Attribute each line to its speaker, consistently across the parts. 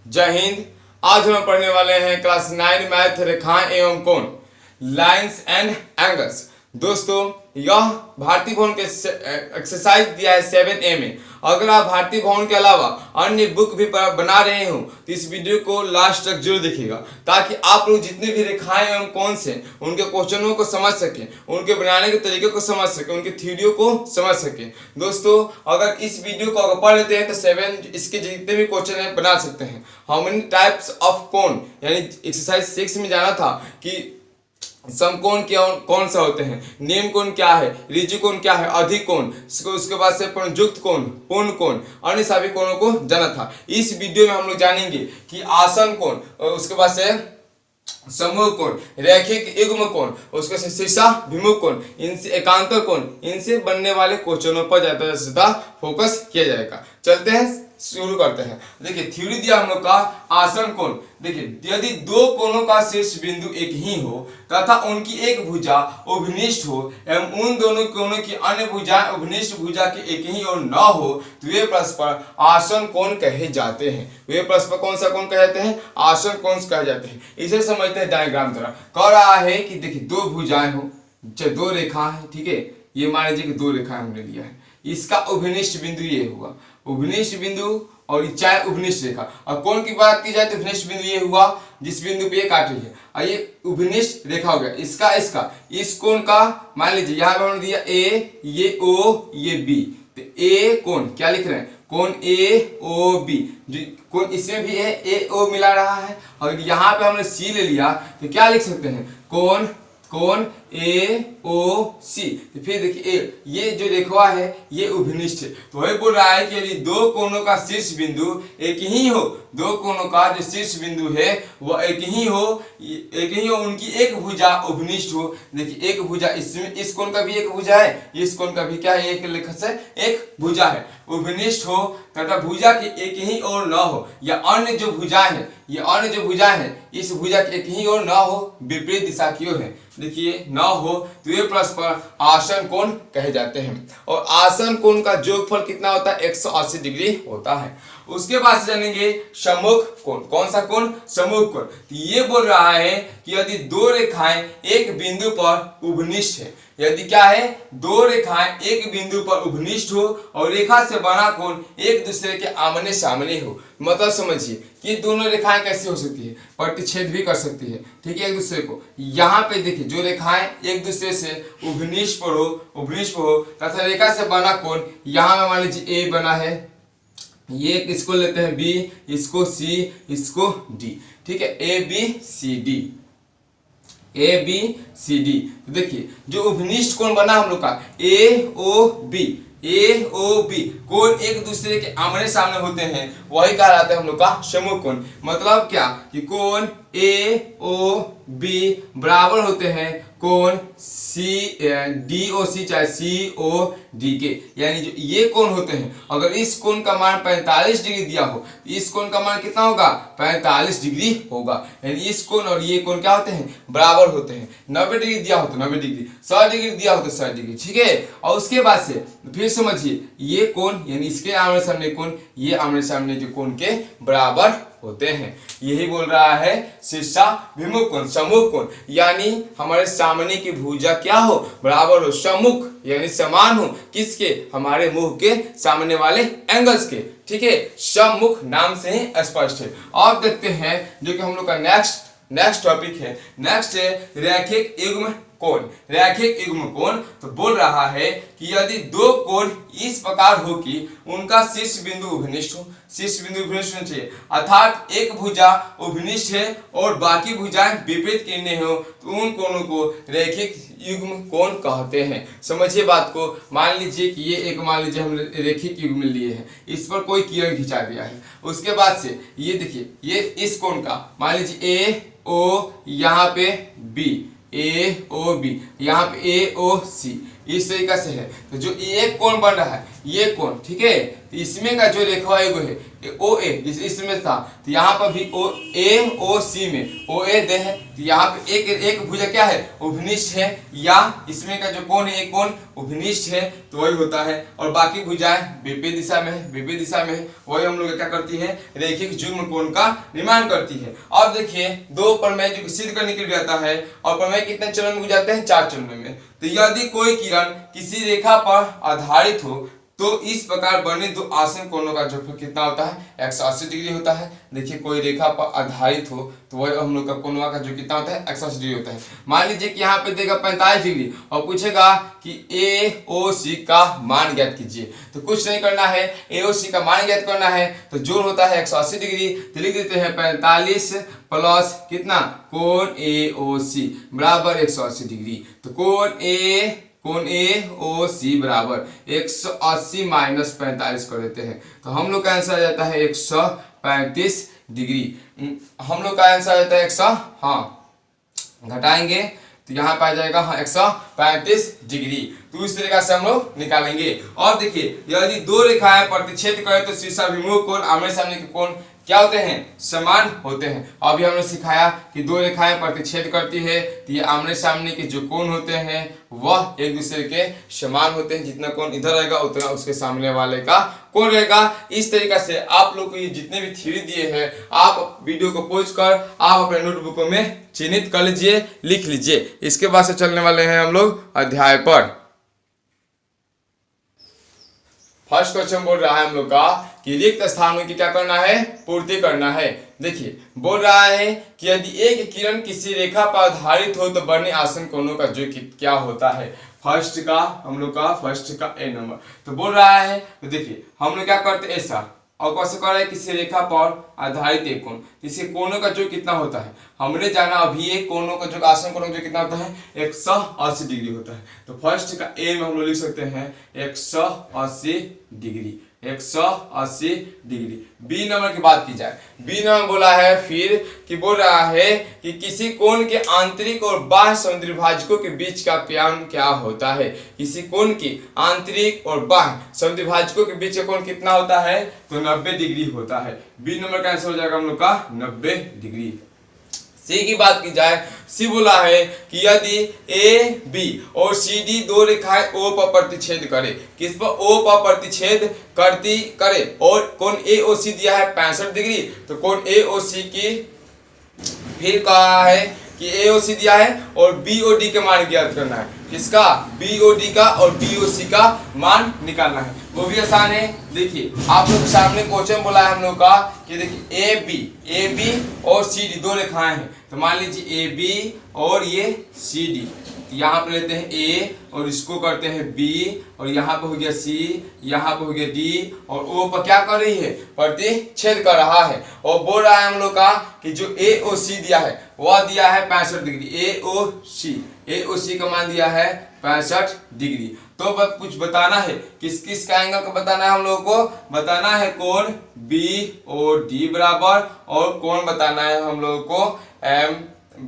Speaker 1: जय हिंद। आज हम पढ़ने वाले हैं क्लास 9 मैथ रेखाएं एवं कोण, लाइंस एंड एंगल्स। दोस्तों, यह भारतीय भवन के एक्सरसाइज दिया है 7A में। अगर आप भारतीय भवन के अलावा अन्य बुक भी बना रहे हो तो इस वीडियो को लास्ट तक जरूर देखिएगा, ताकि आप लोग जितने भी रेखाएं एवं कोण से उनके क्वेश्चनों को समझ सकें, उनके बनाने के तरीके को समझ सकें, उनकी थ्योरियों को समझ सकें। दोस्तों, अगर इस वीडियो को अगर पढ़ लेते हैं तो 7 इसके जितने भी क्वेश्चन है बना सकते हैं। हाउ मेनी टाइप्स ऑफ कोण, यानी एक्सरसाइज 6 में जाना था कि समकोण क्या कौन सा होते हैं, नियम कोण क्या है, ऋजु कोण क्या है, अधिक कोण, उसके बाद से युक्त कोण, पूर्ण कोण, अन्य सभी कोणों को जाना था। इस वीडियो में हम लोग जानेंगे कि आसन कोण, उसके बाद से समूह कोण, रैखिक युग्म कोण, उसके से शीर्षाभिमुख कोण, इनसे एकांतर कोण, इनसे बनने वाले क्वेश्चनों पर ज्यादा फोकस किया जाएगा। चलते हैं, शुरू करते हैं। देखिए, थ्योरी दिया हम लोग का आसन कोण। देखिए, यदि दो कोणों का शीर्ष बिंदु एक ही हो तथा उनकी एक भुजा उभनिष्ठ हो एवं उन दोनों कोणों की अन्य भुजाएं उभनिष्ठ भुजा के एक ही ओर न हो तो वे परस्पर आसन कोण कहे जाते हैं। वे परस्पर कौन सा कोण कहे जाते हैं? आसन कोण कहे जाते हैं। इसे समझते हैं डायग्राम द्वारा। कह रहा है कि देखिए, दो भुजाएं हो, दो रेखा है, ठीक है। ये मान लीजिए कि दो रेखा हमने लिया है, इसका उभनिष्ठ बिंदु ये हुआ, उभनिष्ठ बिंदु, और चाहे उभनिष्ठ रेखा। और कोण की बात की जाए तो उभनिष्ठ बिंदु ये हुआ जिस बिंदु पे ये काट रही है, और ये उभनिष्ठ रेखा हो गया। इसका इस कोण का मान लीजिए यहाँ पे हमने दिया ए, ये ओ, ये बी, तो ए कोण क्या लिख रहे हैं? कोण ए ओ बी। जो कोण इसमें भी है, ए ओ मिला रहा है, और यहाँ पे हमने सी ले लिया तो क्या लिख सकते हैं? कोण ए ओ सी। तो फिर देखिए, ये जो रेखा है ये उभनिष्ठ है। तो वही बोल रहा है कि यदि दो कोणों का शीर्ष बिंदु एक ही हो, दो कोणों का जो शीर्ष बिंदु है वह एक ही हो, उनकी एक भुजा उभनिष्ठ हो। देखिए, एक भुजा इसमें, इस कोण का भी एक भुजा है, इस कोण का भी क्या है? एक लेखा से एक भुजा है, उभनिष्ठ हो तथा भुजा की एक ही ओर न हो, या अन्य जो भुजाएं हैं, ये अन्य जो भुजाएं हैं इस भुजा की एक ही ओर न हो, विपरीत दिशा की ओर है, देखिए न हो, तो ये परस्पर आसन कोण कहे जाते हैं। और आसन कोण का योगफल कितना होता है? 180 डिग्री होता है। उसके बाद से जानेंगे सम्मुख कोण। कौन सा कोण? सम्मुख कोण। तो ये बोल रहा है कि यदि दो रेखाएं एक बिंदु पर उभनिष्ठ है, यदि क्या है? दो रेखाएं एक बिंदु पर उभनिष्ठ हो और रेखा से बना कोण एक दूसरे के आमने सामने हो। मतलब समझिए कि दोनों रेखाएं कैसे हो सकती है? प्रतिच्छेद भी कर सकती है, ठीक है, एक दूसरे को। यहाँ पे देखिए, जो रेखाएं एक दूसरे से उभनिष्ठ पर हो तथा रेखा से बना कोण, यहाँ में मान लीजिए ए बना है, ये इसको लेते हैं बी, इसको सी, इसको डी, ठीक है, A B C D, A B C D. तो देखिए, जो उभनिष्ठ कोण बना हम लोग का ए ओ बी, कोण एक दूसरे के आमने सामने होते हैं, वही कहलाता है हम लोग का सम्मुख कोण। मतलब क्या कि कोण ए ओ बी बराबर होते हैं कोण सी डी ओ सी चाहे सी ओ डी के। यानी जो ये कोण होते हैं, अगर इस कोण का मान 45 डिग्री दिया हो तो इस कोण का मान कितना होगा? 45 डिग्री होगा। यानी इस कोण और ये कोण क्या होते हैं? बराबर होते हैं। 90 डिग्री दिया हो तो 90 डिग्री, 100 डिग्री दिया हो तो 100 डिग्री, ठीक है। और उसके बाद से फिर समझिए, ये कोण यानी इसके आमने सामने कोण, ये आमने सामने जो कोण के बराबर होते हैं। यही बोल रहा है शीर्षाभिमुख कोण, सम्मुख कोण। यानी हमारे सामने की भुजा क्या हो? बराबर हो, सम्मुख यानी समान हो, किसके? हमारे मुंह के सामने वाले एंगल्स के, ठीक है। सम्मुख नाम से ही स्पष्ट है। और देखते हैं जो कि हम लोग का नेक्स्ट टॉपिक है। नेक्स्ट है रैखिक युग्म कोण। रैखिक युग्म कोण तो बोल रहा है कि यदि दो कोण इस प्रकार हो कि उनका शीर्ष बिंदु उभनिष्ठ हो, शीर्ष बिंदु उभनिष्ठ होना चाहिए, अर्थात एक भुजा उभनिष्ठ है और बाकी भुजाएं विपरीत किरणें हो, तो उन कोणों को रैखिक युग्म कोण कहते हैं। समझिए बात को। मान लीजिए कि ये एक, मान लीजिए हम रैखिक युग्म लिए हैं, इस पर कोई किरण खिंचा दिया है। उसके बाद से ये देखिए, ये इस कोण का मान लीजिए ए ओ, यहाँ पे बी, ए ओ बी, यहाँ पे ए ओ सी, इस तरीका से है। तो जो एक कोण बन रहा है ये कोण, ठीक है, तो इसमें का जो रेखा है वो है ओ ए इसमें था, तो यहाँ पर भी ओ ए ओ सी में ओ ए दे है, तो यहाँ पे एक भुजा क्या है, उपनिष्ठ है, या इसमें का जो कोण है, एक कोण उपनिष्ठ है, तो वही होता है। और बाकी भुजाएं विपरीत दिशा में है, विपरीत दिशा में है, वही हम लोग क्या करती है, रैखिक युग्म कोण का निर्माण करती है। अब देखिए दो प्रमेय जो सिद्ध करने के लिए आता है, और प्रमेय कितने चरण में जाते हैं, 4 चरणों में। तो यदि कोई किरण किसी रेखा पर आधारित हो तो इस प्रकार बने दो आसन कोणों का जोड़फल कितना होता है, 180 डिग्री होता है। देखिए कोई रेखा पर आधारित हो तो वह हम लोग का कोणों का जो कितना होता है, 180 डिग्री होता है। मान लीजिए कि यहाँ पे देगा 45 डिग्री और पूछेगा कि ए ओ सी का मान ज्ञात कीजिए, तो कुछ नहीं करना है, ए ओ सी का मान ज्ञात करना है, तो जोड़ होता है 180 डिग्री, तो लिख देते हैं 45 प्लस कितना, कोण ए ओ सी बराबर 180 डिग्री। तो कोण ए ओ सी बराबर 180 माइनस 45 कर देते हैं, तो हम लोग का आंसर आ जाता है 135 डिग्री। हम लोग का आंसर आ जाता है 100, हाँ घटाएंगे तो यहाँ पे आ जाएगा 135 डिग्री। तो इस तरीके से हम लोग निकालेंगे। और देखिए यदि दो रेखाएं प्रतिच्छेद करें तो शीर्षाभिमुख कोण आमने सामने के कोण क्या होते हैं, समान होते हैं। अभी हमने सिखाया कि दो रेखाएं प्रतिच्छेद करती है तो ये आमने सामने के जो कोण होते हैं वह एक दूसरे के समान होते हैं, जितना कोण इधर रहेगा उतना उसके सामने वाले का कोण रहेगा। इस तरीके से आप लोग को ये जितने भी थ्योरी दिए हैं आप वीडियो को पॉज कर आप अपने नोटबुकों में चिन्हित कर लीजिए, लिख लीजिए। इसके बाद से चलने वाले हैं हम लोग अध्याय पर। फर्स्ट क्वेश्चन बोल रहा है हम लोग का कि रिक्त स्थानों की क्या करना है, पूर्ति करना है। देखिए बोल रहा है कि यदि एक किरण किसी रेखा पर आधारित हो तो बने आसन कोणों का जो क्या होता है, फर्स्ट का हम लोग का फर्स्ट का ए नंबर। तो बोल रहा है, तो देखिए हम लोग क्या करते हैं ऐसा, और कैसे कर रहे हैं, किसी रेखा पर आधारित एक कोण, इसे कोणों का जो कितना होता है हमने जाना अभी, एक कोणों का जो आसन कोणों का जो कितना होता है 180 डिग्री होता है। तो फर्स्ट का ए में हम लोग लिख सकते हैं 180 डिग्री, 180 डिग्री। बी नंबर की बात की जाए, बी नंबर बोला है फिर कि बोल रहा है कि किसी कोण के आंतरिक और बाह्य समुद्रभाजकों के बीच का कोण क्या होता है, किसी कोण के आंतरिक और बाह्य समुद्रभाजकों के बीच का कोण कितना होता है, तो 90 डिग्री होता है। बी नंबर का आंसर हो जाएगा हम लोग का 90 डिग्री। सी की बात की जाए, सी बोला है कि यदि ए बी और सी डी दो रेखाएं ओ पर प्रतिच्छेद करे, किस पर, ओ पर प्रतिच्छेद करती करे, और कोण ए ओ सी दिया है 65 डिग्री, तो कोण ए ओ सी की फिर कहा है कि ए ओ सी दिया है और बी ओ डी के मान ज्ञात करना है, किसका, बी ओ डी का, और बी ओ सी का मान निकालना है, वो भी आसान है। देखिए आप लोग सामने क्वेश्चन बोला है हम लोग का कि देखिए ए बी और सी डी दो रेखाएं हैं, तो मान लीजिए ए बी और ये सी डी, तो यहाँ पे लेते हैं ए और इसको करते हैं बी, और यहाँ पे हो गया सी, यहाँ पे हो गया डी, और ओ पर क्या कर रही है, प्रतिच्छेद कर रहा है। और बोल रहा है हम लोग का कि जो ए ओ सी दिया है वह दिया है 65 डिग्री, ए ओ सी का मान दिया है 65 डिग्री। तो बस कुछ बताना है, किस किस का एंगल का बताना है हम लोगों को, बताना है कोण बी ओ डी बराबर, और कोण बताना है हम लोगों को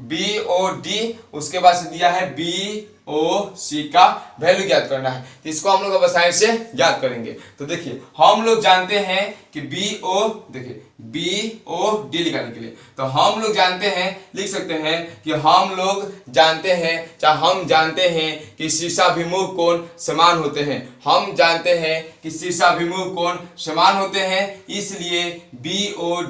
Speaker 1: बी ओ डी, उसके बाद से दिया है बी ओ सी का वैल्यू ज्ञात करना है, तो इसको हम लोग आसानी से ज्ञात करेंगे। तो देखिए हम लोग जानते हैं कि बी ओ, देखिए बी ओ डी निकालने के लिए तो हम लोग जानते हैं, लिख सकते हैं कि हम लोग जानते हैं, चाहे हम जानते हैं कि शीर्षाभिमुख कोण समान होते हैं, हम जानते हैं कि शीर्षाभिमुख कोण समान होते हैं, इसलिए बी ओ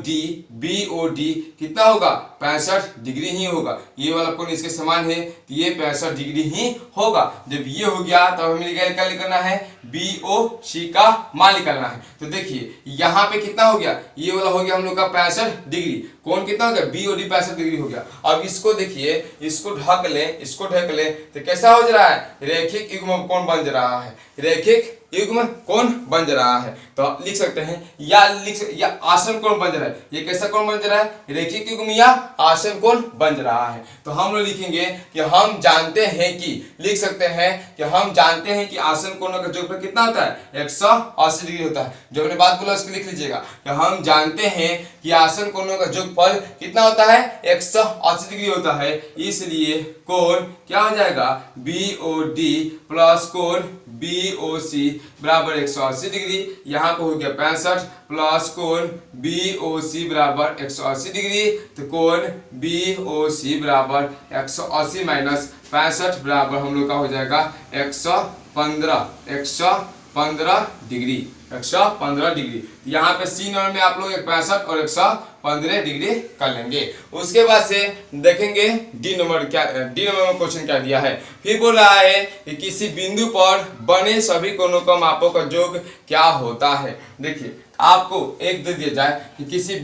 Speaker 1: डी कितना होगा, 65 डिग्री ही होगा। ये वाला कोण इसके समान है तो ये 65 डिग्री ही होगा। जब ये हो गया तब हमें क्या निकालना है, बी ओ सी का मान निकालना है। तो देखिए यहाँ पे कितना हो गया, ये वाला हो गया हम लोग का 65 डिग्री, कोण कितना हो गया, बी ओ डी 65 डिग्री हो गया। अब इसको देखिए, इसको ढक ले तो कैसा हो जा रहा है, रैखिक युग्म कोण बन रहा है, रैखिक युग्म कोण बन रहा है। तो लिख सकते हैं या आसन कोण बन रहा है, ये कैसा कोण बन रहा है, रैखिक युग्म या आसन कोण बन रहा है। तो हम लोग लिखेंगे कि हम जानते हैं कि, लिख सकते हैं कि हम जानते हैं कि आसन कोणों का जोड़फल कितना होता है, 180 डिग्री होता है। जो हमने बात बोला उसको लिख लीजिएगा कि हम जानते हैं कि आसन कोणों का जोड़फल कितना होता है, 180 डिग्री होता है, इसलिए कोण क्या हो जाएगा, बी ओ डी प्लस कोण BOC बराबर 180 डिग्री, यहाँ पे हो गया 65 प्लस कोण BOC बराबर 180 डिग्री, तो कोण BOC बराबर 180 माइनस 65 बराबर हम लोग का हो जाएगा 115 डिग्री, 115 डिग्री। यहाँ पे सी नंबर में आप लोग 65 और 115 डिग्री कर लेंगे। उसके बाद से देखेंगे डी नंबर में क्वेश्चन क्या दिया है। फिर बोल रहा है कि किसी बिंदु पर बने सभी कोणों का मापों का योग क्या होता है। देखिए आपको एक दे दिया जाए कि किसी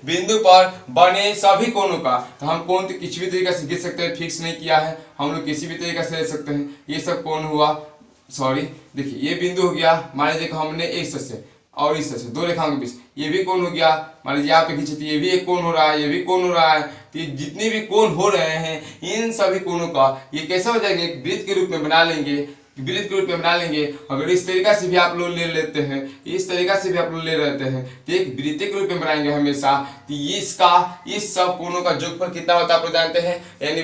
Speaker 1: बिंदु पर बने सभी कोणों का, तो हम कोण तो किसी भी तरीके से गिर सकते हैं, फिक्स नहीं किया है, हम लोग किसी भी तरीके से ले सकते हैं। ये सब कोण हुआ, सॉरी देखिए ये बिंदु हो गया, मान लीजिए हमने इस से और इस से दो रेखाओं के बीच, ये भी कोण हो गया, मान लीजिए यहाँ पे खींचे तो ये भी एक कोण हो रहा है, ये भी कोण हो रहा है। तो जितने भी कोण हो रहे हैं इन सभी कोणों का ये कैसे हो जाएंगे, एक वृत्त के रूप में बना लेंगे, अगर इस तरीका से भी आप लोग ले लेते हैं, इस तरीका से भी आप लोग ले लेते हैं, तो एक वृत्त के रूप में बनाएंगे हमेशा। तो इस सब कोणों का योगफल कितना होता है आप लोग जानते हैं, यानी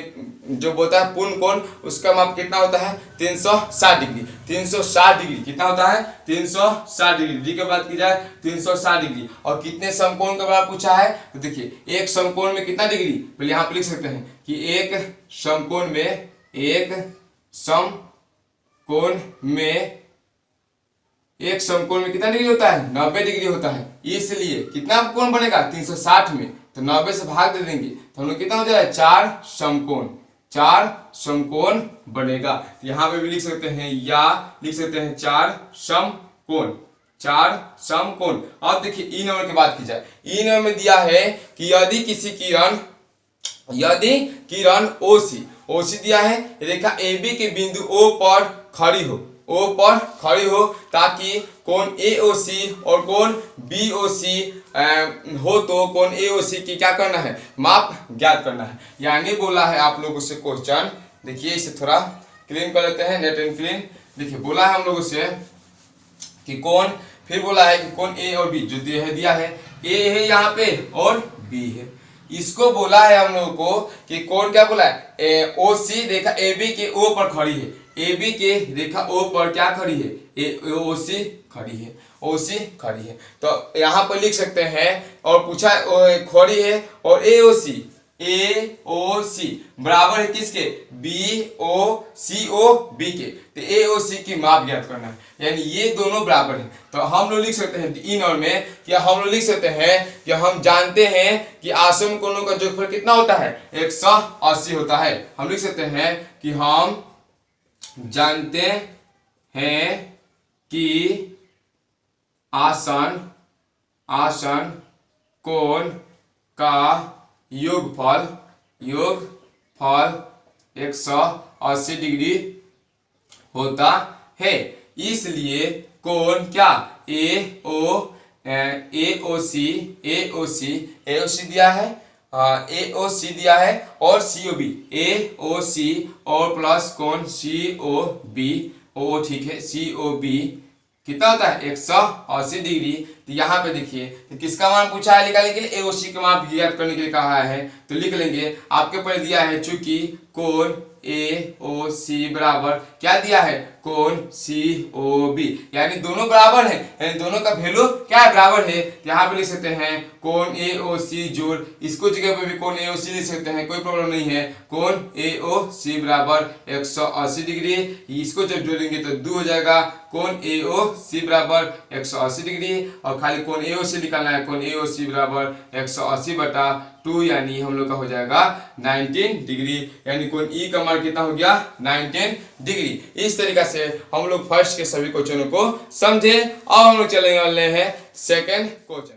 Speaker 1: जो बोलता है पूर्ण कोण उसका माप कितना होता है 360 डिग्री। 360 डिग्री कितना होता है 360 डिग्री, डी की बात की जाए 360 डिग्री। और कितने समकोण का बात पूछा है, तो देखिए एक समकोण में कितना डिग्री, पहले यहाँ पे लिख सकते हैं कि एक समकोण में कितना डिग्री होता है 90 डिग्री होता है। इसलिए कितना कोण बनेगा 360 में, तो 90 से भाग दे देंगे तो हम लोग कितना हो जाएगा 4 समकोण बनेगा। तो यहाँ पे भी लिख सकते हैं या लिख सकते हैं 4 समकोण। अब देखिए ई नंबर की बात की जाए, ई नंबर में दिया है कि यदि किरण OC दिया है, रेखा AB के बिंदु O पर खड़ी हो ताकि कोण AOC और कोण BOC हो, तो कोण AOC की क्या करना है, माप ज्ञात करना है। यानी बोला है आप लोगों से क्वेश्चन, देखिए इसे थोड़ा क्लीन कर लेते हैं, नेट एंड क्लीन। देखिए बोला है हम लोगों से कि कोण, फिर बोला है कि कोण A और B जो दिया है, A है यहाँ पे और B है। इसको बोला है हम लोगों को कि कोण क्या बोला है, OC रेखा AB के O पर खड़ी है, AB के रेखा O पर क्या खड़ी है, OC खड़ी है। तो यहाँ पर लिख सकते हैं, और पूछा खड़ी है और AOC बराबर है किसके, BOCOB के, तो AOC की माप ज्ञात करना है, यानी ये दोनों बराबर हैं। तो हम लोग लिख सकते हैं इन और में, क्या हम लोग लिख सकते हैं कि हम जानते हैं कि आसन्न कोणों का योगफल कितना होता है 180 होता है। हम लिख सकते हैं कि हम जानते हैं कि आसन्न कोण का योगफल 180 डिग्री होता है। इसलिए कोण क्या AOC दिया है, AOC दिया है और COB, AOC और प्लस कोण COB, ठीक है, COB कितना होता है 180 डिग्री। तो यहाँ पे देखिए तो किसका मान पूछा है निकालने के लिए, AOC का मान ज्ञात करने के लिए कहा है, तो लिख लेंगे। आपके ऊपर दिया है चूंकि कोण AOC बराबर क्या दिया है, कोण COB, यानी दोनों बराबर है, यानी दोनों का वैल्यू क्या है, बराबर है। यहाँ पे लिख सकते हैं कोण AOC जोड़, इसको जगह पे भी कोण AOC लिख सकते हैं, कोई प्रॉब्लम नहीं है। कोण AOC बराबर 180 डिग्री, इसको जब जोड़ेंगे तो 2 हो जाएगा, कोण AOC बराबर 180 डिग्री, और खाली कोण AOC निकालना है, कोण AOC बराबर 180/2, यानी हम लोग का हो जाएगा 19 डिग्री, यानी कोण E का मान कितना हो गया 19 डिग्री। इस तरीके से हम लोग फर्स्ट के सभी क्वेश्चनों को समझे। अब हम लोग चलेंगे वाले हैं सेकंड क्वेश्चन।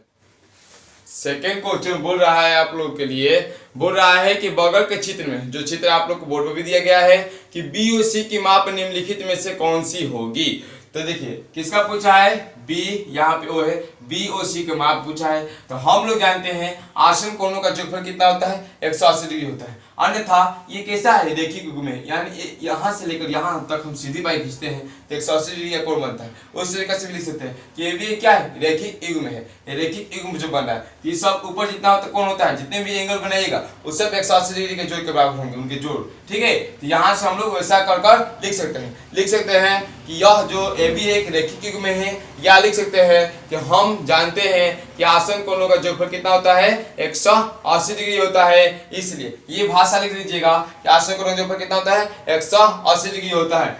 Speaker 1: सेकंड क्वेश्चन बोल रहा है आप लोग के लिए, बोल रहा है कि बगल के चित्र में, जो चित्र आप लोग को बोर्ड पर भी दिया गया है, कि BOC की माप निम्नलिखित में से कौन सी होगी। तो देखिए किसका पूछा है, बी, यहाँ पे ओ है, बी ओ सी का माप पूछा है। तो हम लोग जानते हैं आसन कोणों का जोगफल कितना होता है, 180 डिग्री होता है। अन्यथा ये कैसा है, रेखिक युग्म में, यानी यहाँ से लेकर यहाँ तक हम सीधी बाई खींचते हैं तो 180 डिग्री का कोण बनता है। उस तरीके से भी लिख सकते हैं कि ये भी क्या है, रेखिक युग्म है। रेखिक युग्म जो बन रहा है ये सब ऊपर जितना होता कोण होता है, जितने भी एंगल बनाइएगा वो सब 180 डिग्री के जोड़ के बराबर होंगे, उनके जोड़, ठीक है। तो यहाँ से हम लोग वैसा कर लिख सकते हैं कि यह जो ए बी एक रेखिक युग्म है, या लिख सकते हैं कि हम जानते हैं कि आसन कोणों का जोगफल कितना होता है, 180 डिग्री होता है। इसलिए ये भाषा लिख लीजिएगा कि आसन कोणों का जोगफल कितना होता है, 180 डिग्री होता है।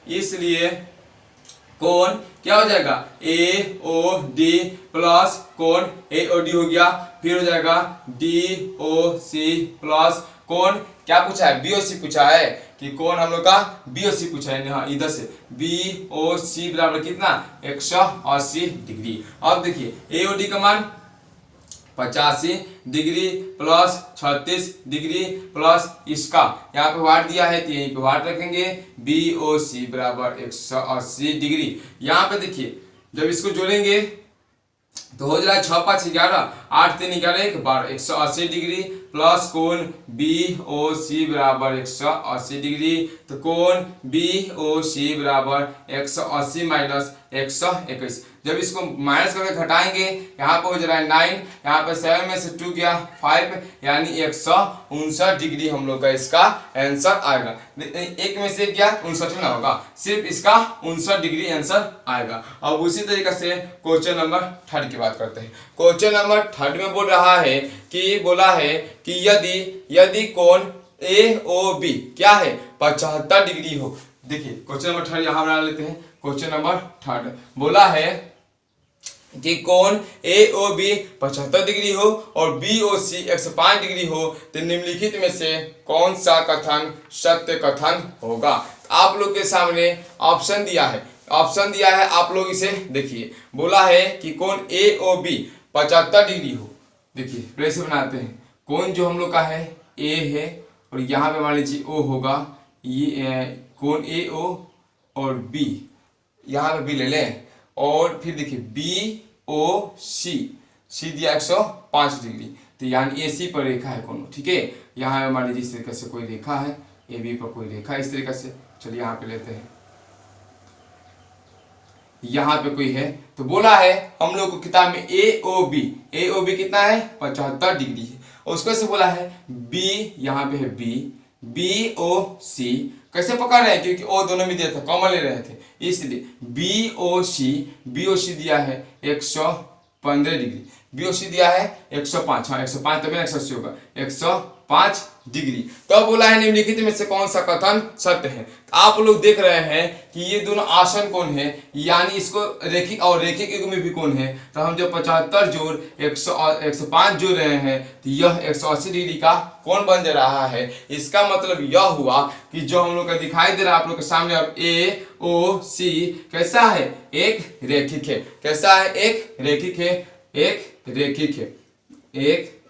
Speaker 1: इसलिए कोण क्या हो जाएगा, ए ओ डी प्लस कोण ए ओ डी हो गया, फिर हो जाएगा डी ओ सी प्लस कोण क्या पूछा है, बी ओ सी पूछा है कि कोण हम लोग का बी ओ सी पूछा है। हाँ, इधर से बी ओ सी बराबर कितना, 180 डिग्री। अब देखिए ए ओ डी का मान 85 डिग्री प्लस 36 डिग्री प्लस इसका यहाँ पे वाट दिया है तो यहीं पे वाट रखेंगे, बी ओ सी बराबर 180 डिग्री। यहाँ पे देखिए जब इसको जोड़ेंगे तो हो जाएगा 6 5 11, 8 3 11 1 12, 180 डिग्री प्लस कोण बी ओ सी बराबर 180 डिग्री। तो कोण बी ओ सी बराबर 180 माइनस 121। जब इसको माइनस करके घटाएंगे यहाँ पे हो जा रहा है 9, यहाँ पे 7 में से 2 गया 5, यानी 159 डिग्री हम लोग का इसका आंसर आएगा। एक में से क्या 59 ना होगा, सिर्फ इसका 59 डिग्री आंसर आएगा। अब उसी तरीके से क्वेश्चन नंबर 3 की बात करते हैं। क्वेश्चन नंबर 3 में बोल रहा है कि बोला है कि यदि कोण ए ओ बी क्या है 75 डिग्री हो। देखिए क्वेश्चन नंबर 3 यहाँ बना लेते हैं। क्वेश्चन नंबर 3 बोला है कि कोण ए ओ बी 75 डिग्री हो और बी ओ सी 105 डिग्री हो, तो निम्नलिखित में से कौन सा कथन सत्य कथन होगा। आप लोग के सामने ऑप्शन दिया है, आप लोग इसे देखिए। बोला है कि कोण ए ओ बी 75 डिग्री हो। देखिए पहले से बनाते हैं, कोण जो हम लोग का है ए है और यहाँ पे मान लीजिए ओ होगा, ये कोण ए ओ और बी, यहाँ पे बी ले लें और फिर देखिए बी ओ सी दिया 105 डिग्री, तो यानी ए सी पर रेखा है कोनो, ठीक है। यहाँ मान लीजिए इस तरीके से कोई रेखा है, ए बी पर कोई रेखा इस तरीके से, चलिए यहाँ पे लेते हैं, यहाँ पे कोई है। तो बोला है हम लोग को किताब में ए ओ बी कितना है 75 डिग्री है। और उसको से बोला है बी, यहाँ पे है बी ओ सी, कैसे पकड़ रहे हैं क्योंकि ओ दोनों में दिया था, कॉमन ले रहे थे, इसलिए बी ओ सी दिया है 115 डिग्री, बी ओ सी दिया है 105, हाँ 105 तभी 180 होगा, 105 डिग्री। तो अब बोला है निम्नलिखित में से कौन सा कथन सत्य है। तो आप लोग देख रहे हैं कि ये दोनों आसन कोण है, यानी इसको रेखिक और रेखिक युग्म में भी कोण है। तो हम जो 75 जोड़ 105 जोड़ रहे हैं तो यह 180 डिग्री का कोण बन जा रहा है। इसका मतलब यह हुआ कि जो हम लोग का दिखाई दे रहा है आप लोग के सामने अब ए ओ सी कैसा है, एक रेखिक है। कैसा है, एक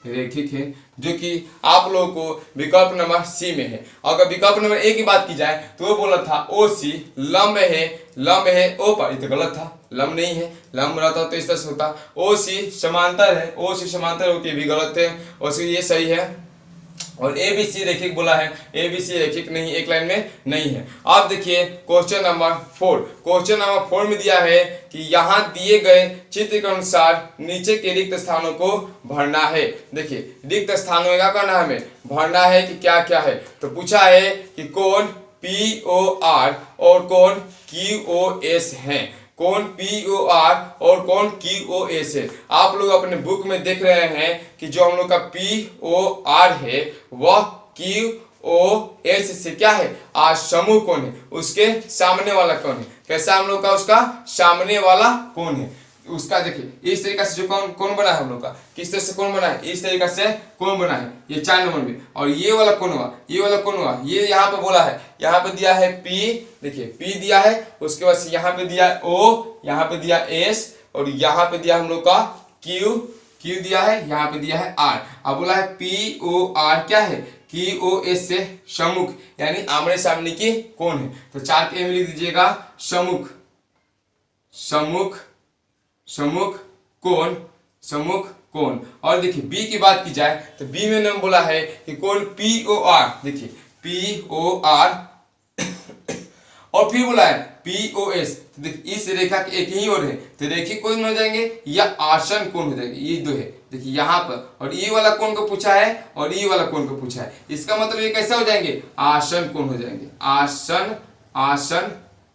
Speaker 1: रेखिक है, जो कि आप लोगों को विकल्प नंबर सी में है। अगर विकल्प नंबर ए की बात की जाए तो वो बोला था ओ सी लंब है ओ पर, ये तो गलत था, लंब नहीं है, लंब रहता तो इस तरह से होता। ओ सी समांतर है, ओ सी समांतर होती भी गलत है, और ये सही है। और ए बी सी रेखिक बोला है, ए बी सी रेखिक नहीं, एक लाइन में नहीं है। अब देखिए क्वेश्चन नंबर 4 में दिया है कि यहाँ दिए गए चित्र के अनुसार नीचे के रिक्त स्थानों को भरना है। देखिए रिक्त स्थानों का करना है, हमें भरना है कि क्या क्या है। तो पूछा है कि कोण पी ओ आर और कोण क्यू ओ एस है, कोण पी ओ आर और कोण क्यू ओ एस है। आप लोग अपने बुक में देख रहे हैं कि जो हम लोग का पी ओ आर है वह क्यू ओ एस से क्या है, आज समूह कोण है, उसके सामने वाला कोण है। कैसा हम लोग का उसका सामने वाला कोण है, उसका देखिए इस तरीके से जो कोण बना है हम लोग का, किस तरह से कोण बना है, इस तरीके से कोण बना है, ये 4 नंबर में। और ये वाला कोण हुआ, ये यहाँ पे बोला है, यहाँ पे दिया है P, देखिए P दिया है, उसके बाद यहाँ पे दिया है O, यहाँ पे दिया S और यहाँ पे दिया हम लोग का Q दिया है, यहाँ पे दिया है R। अब बोला है POR क्या है, QOS से सम्मुख, यानी आमने सामने की कोण है। तो 4 के में लिख दीजिएगा सम्मुख, सम्मुख सम्मुख कोण सम्मुख कोण। और देखिए बी की बात की जाए तो बी में नाम बोला है कि कोण POR, देखिए POR और फिर बोला है POS। तो देखिए इस रेखा के एक ही ओर है तो रेखीय कोण हो जाएंगे या आसन कोण हो जाएंगे, ये दो है। देखिए यहाँ पर और ये वाला कोण को पूछा है और ये वाला कोण को पूछा है, इसका मतलब ये कैसे हो जाएंगे, आसन कोण हो जाएंगे। आसन आसन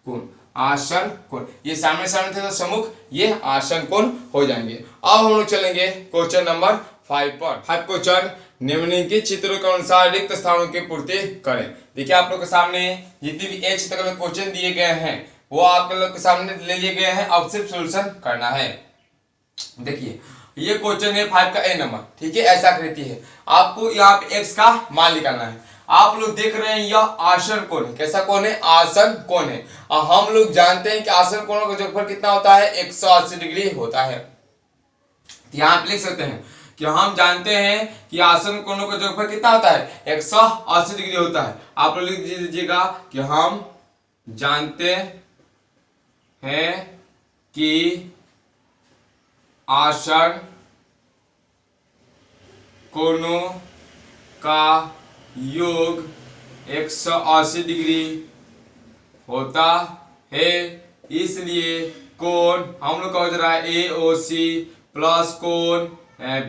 Speaker 1: कोण आसन कोण, ये सामने सामने थे तो सम्मुख, ये आसन कोण हो जाएंगे। अब हम लोग चलेंगे क्वेश्चन नंबर 5 पर। 5 क्वेश्चन, निम्नलिखित चित्रों के अनुसार रिक्त स्थानों की पूर्ति करें। देखिए आप लोग के सामने जितने भी एच तक क्वेश्चन दिए गए हैं वो आप लोग के सामने ले लिए गए हैं, अब सिर्फ सोल्यूशन करना है। देखिए ये क्वेश्चन है 5 का ए नंबर, ठीक है। ऐसा आकृति है, आपको यहाँ पे एक्स का मान निकालना है। आप लोग देख रहे हैं यह आसन कोण है, कैसा कोण है, आसन कोण है। और हम लोग जानते हैं कि आसन कोणों का जोगफल कितना होता है, 180 डिग्री होता है। यहाँ पे लिख सकते हैं कि हम जानते हैं कि आसन कोणों का जोगफल कितना होता है, 180 डिग्री होता है। आप लोग लिख दीजिएगा कि हम जानते हैं कि आसन कोणों का योग 180 डिग्री होता है, इसलिए कोण हम लोग का हो रहा है AOC प्लस कोण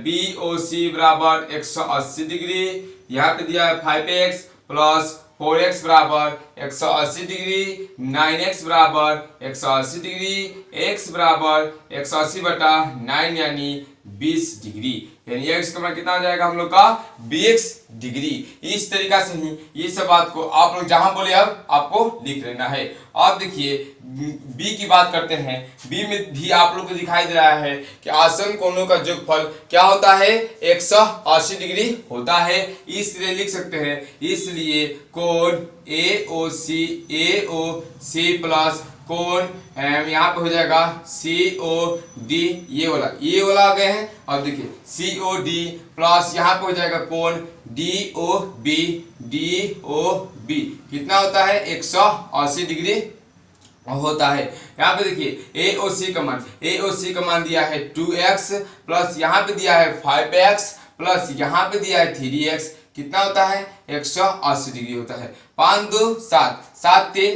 Speaker 1: BOC बराबर 180 डिग्री। यहाँ पे दिया है 5x प्लस 4x बराबर 180 डिग्री, 9x बराबर 180 डिग्री, x बराबर 180 बटा 9 यानी 20 डिग्री, यानी x का मान कितना हो जाएगा हम लोग का 20 डिग्री। इस तरीका से ही ये सब बात को आप लोग जहां बोले अब आपको लिख लेना है। अब देखिए बी की बात करते हैं। बी में भी आप लोग को दिखाई दे रहा है कि आसन कोणों का जोगफल क्या होता है, 180 डिग्री होता है। इसलिए लिख सकते हैं, इसलिए कोण AOC प्लस कोण यहाँ पे हो जाएगा COD, ये वाला आ गए हैं। और देखिए COD प्लस यहाँ पे हो जाएगा कोण DOB कितना होता है, 180 डिग्री होता है। यहाँ पे देखिए AOC का मान दिया है 2x प्लस यहाँ पे दिया है 5x प्लस यहाँ पे दिया है 3x, कितना होता है, 180 डिग्री होता है। 5 2 7 7 3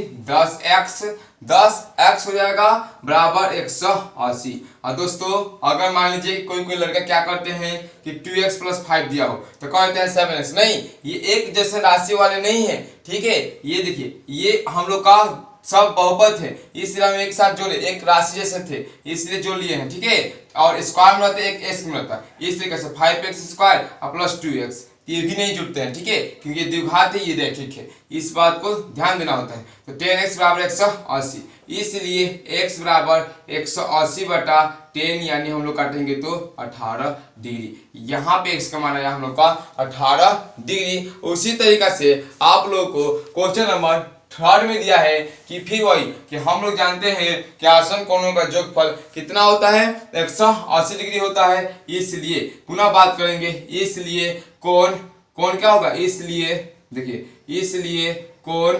Speaker 1: 10x हो जाएगा बराबर 180। और दोस्तों अगर मान लीजिए कोई लड़का क्या करते हैं कि 2x प्लस 5 दिया हो तो कहते हैं 7x, नहीं, ये एक जैसे राशि वाले नहीं है, ठीक है। ये देखिए ये हम लोग का सब बहुपद है, इसलिए हम एक साथ जोड़े, एक राशि जैसे थे इसलिए जोड़ लिए हैं, ठीक है। और स्क्वायर में रहता है, एक s में रहता है, इस तरीके से 5x स्क्वायर और प्लस 2x, ये भी नहीं जुड़ते हैं, ठीक है, क्योंकि ये द्विघात है, ये रैखिक है, इस बात को ध्यान देना होता है। तो 10x बराबर 180, इसलिए x बराबर 180 बटा 10 यानी हम लोग काटेंगे तो 18 डिग्री। यहाँ पे x का मान आया हम लोग का 18 डिग्री। उसी तरीका से आप लोगों को क्वेश्चन नंबर 3 में दिया है कि फिर वही कि हम लोग जानते हैं कि आसन कोणों का जोगफल कितना होता है, 180 डिग्री होता है। इसलिए पुनः बात करेंगे, इसलिए कोण क्या होगा, इसलिए देखिए, इसलिए कोण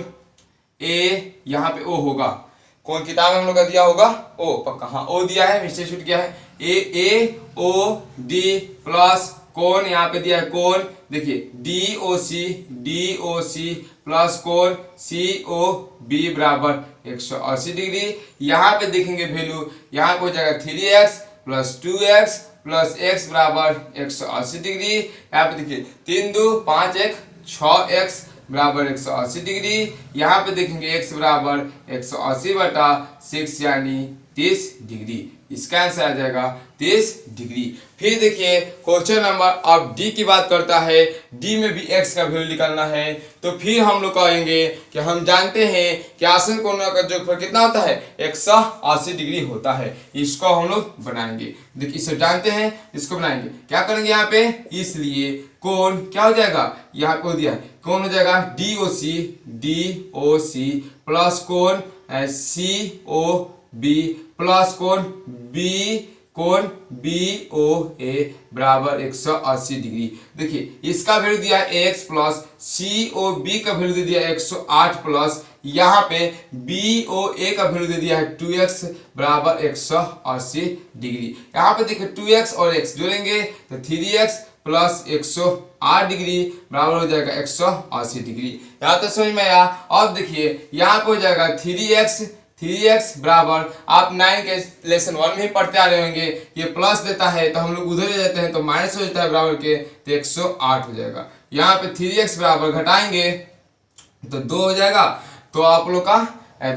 Speaker 1: A यहाँ पे O होगा। कौन किताब में हम लोग का दिया होगा, O पक्का, हाँ O दिया है, मिस्टेक छूट गया है। AOD प्लस कोण यहाँ पे दिया है कोण, देखिए DOC प्लस कोण COB बराबर 180 डिग्री। यहाँ पे देखेंगे वैल्यू, यहाँ पे हो जाएगा 3x plus 2x plus x बराबर 180 डिग्री। यहाँ पे देखिए 3 2 5 1 6x बराबर 180 डिग्री। यहाँ पे देखेंगे x बराबर 180 बटा 6 यानी 30 डिग्री। इसका आंसर आ जाएगा 30 डिग्री। फिर देखिए क्वेश्चन नंबर अब डी की बात करता है, डी में भी x का वैल्यू निकालना है। तो फिर हम लोग कहेंगे कि हम जानते हैं कि आसन कोणों का जोगफल कितना होता है, 180 डिग्री होता है। इसको हम लोग बनाएंगे, देखिए इसे जानते हैं, इसको बनाएंगे, क्या करेंगे यहाँ पे, इसलिए कोण क्या हो जाएगा, यहाँ पे दिया है कोण हो जाएगा DOC प्लस कोण COB प्लस कोण BOA बराबर 180 डिग्री। देखिए इसका वैल्यू दिया है x प्लस COB का वैल्यू दे दिया 108 प्लस यहाँ पे BOA का वैल्यू दे दिया है 2x बराबर 180 डिग्री। यहाँ पे देखिए 2x और x जोड़ेंगे तो 3x प्लस 108 डिग्री बराबर हो जाएगा 180 डिग्री। यहाँ तो समझ में आया। अब देखिए यहाँ पे हो जाएगा 3x बराबर, आप 9 के लेसन 1 में ही पढ़ते आ रहे होंगे, ये प्लस देता है तो हम लोग उधर ले जाते हैं तो माइनस हो जाता है बराबर के, तो 108 हो जाएगा। यहाँ पे 3x बराबर घटाएंगे तो 2 हो जाएगा, तो आप लोग का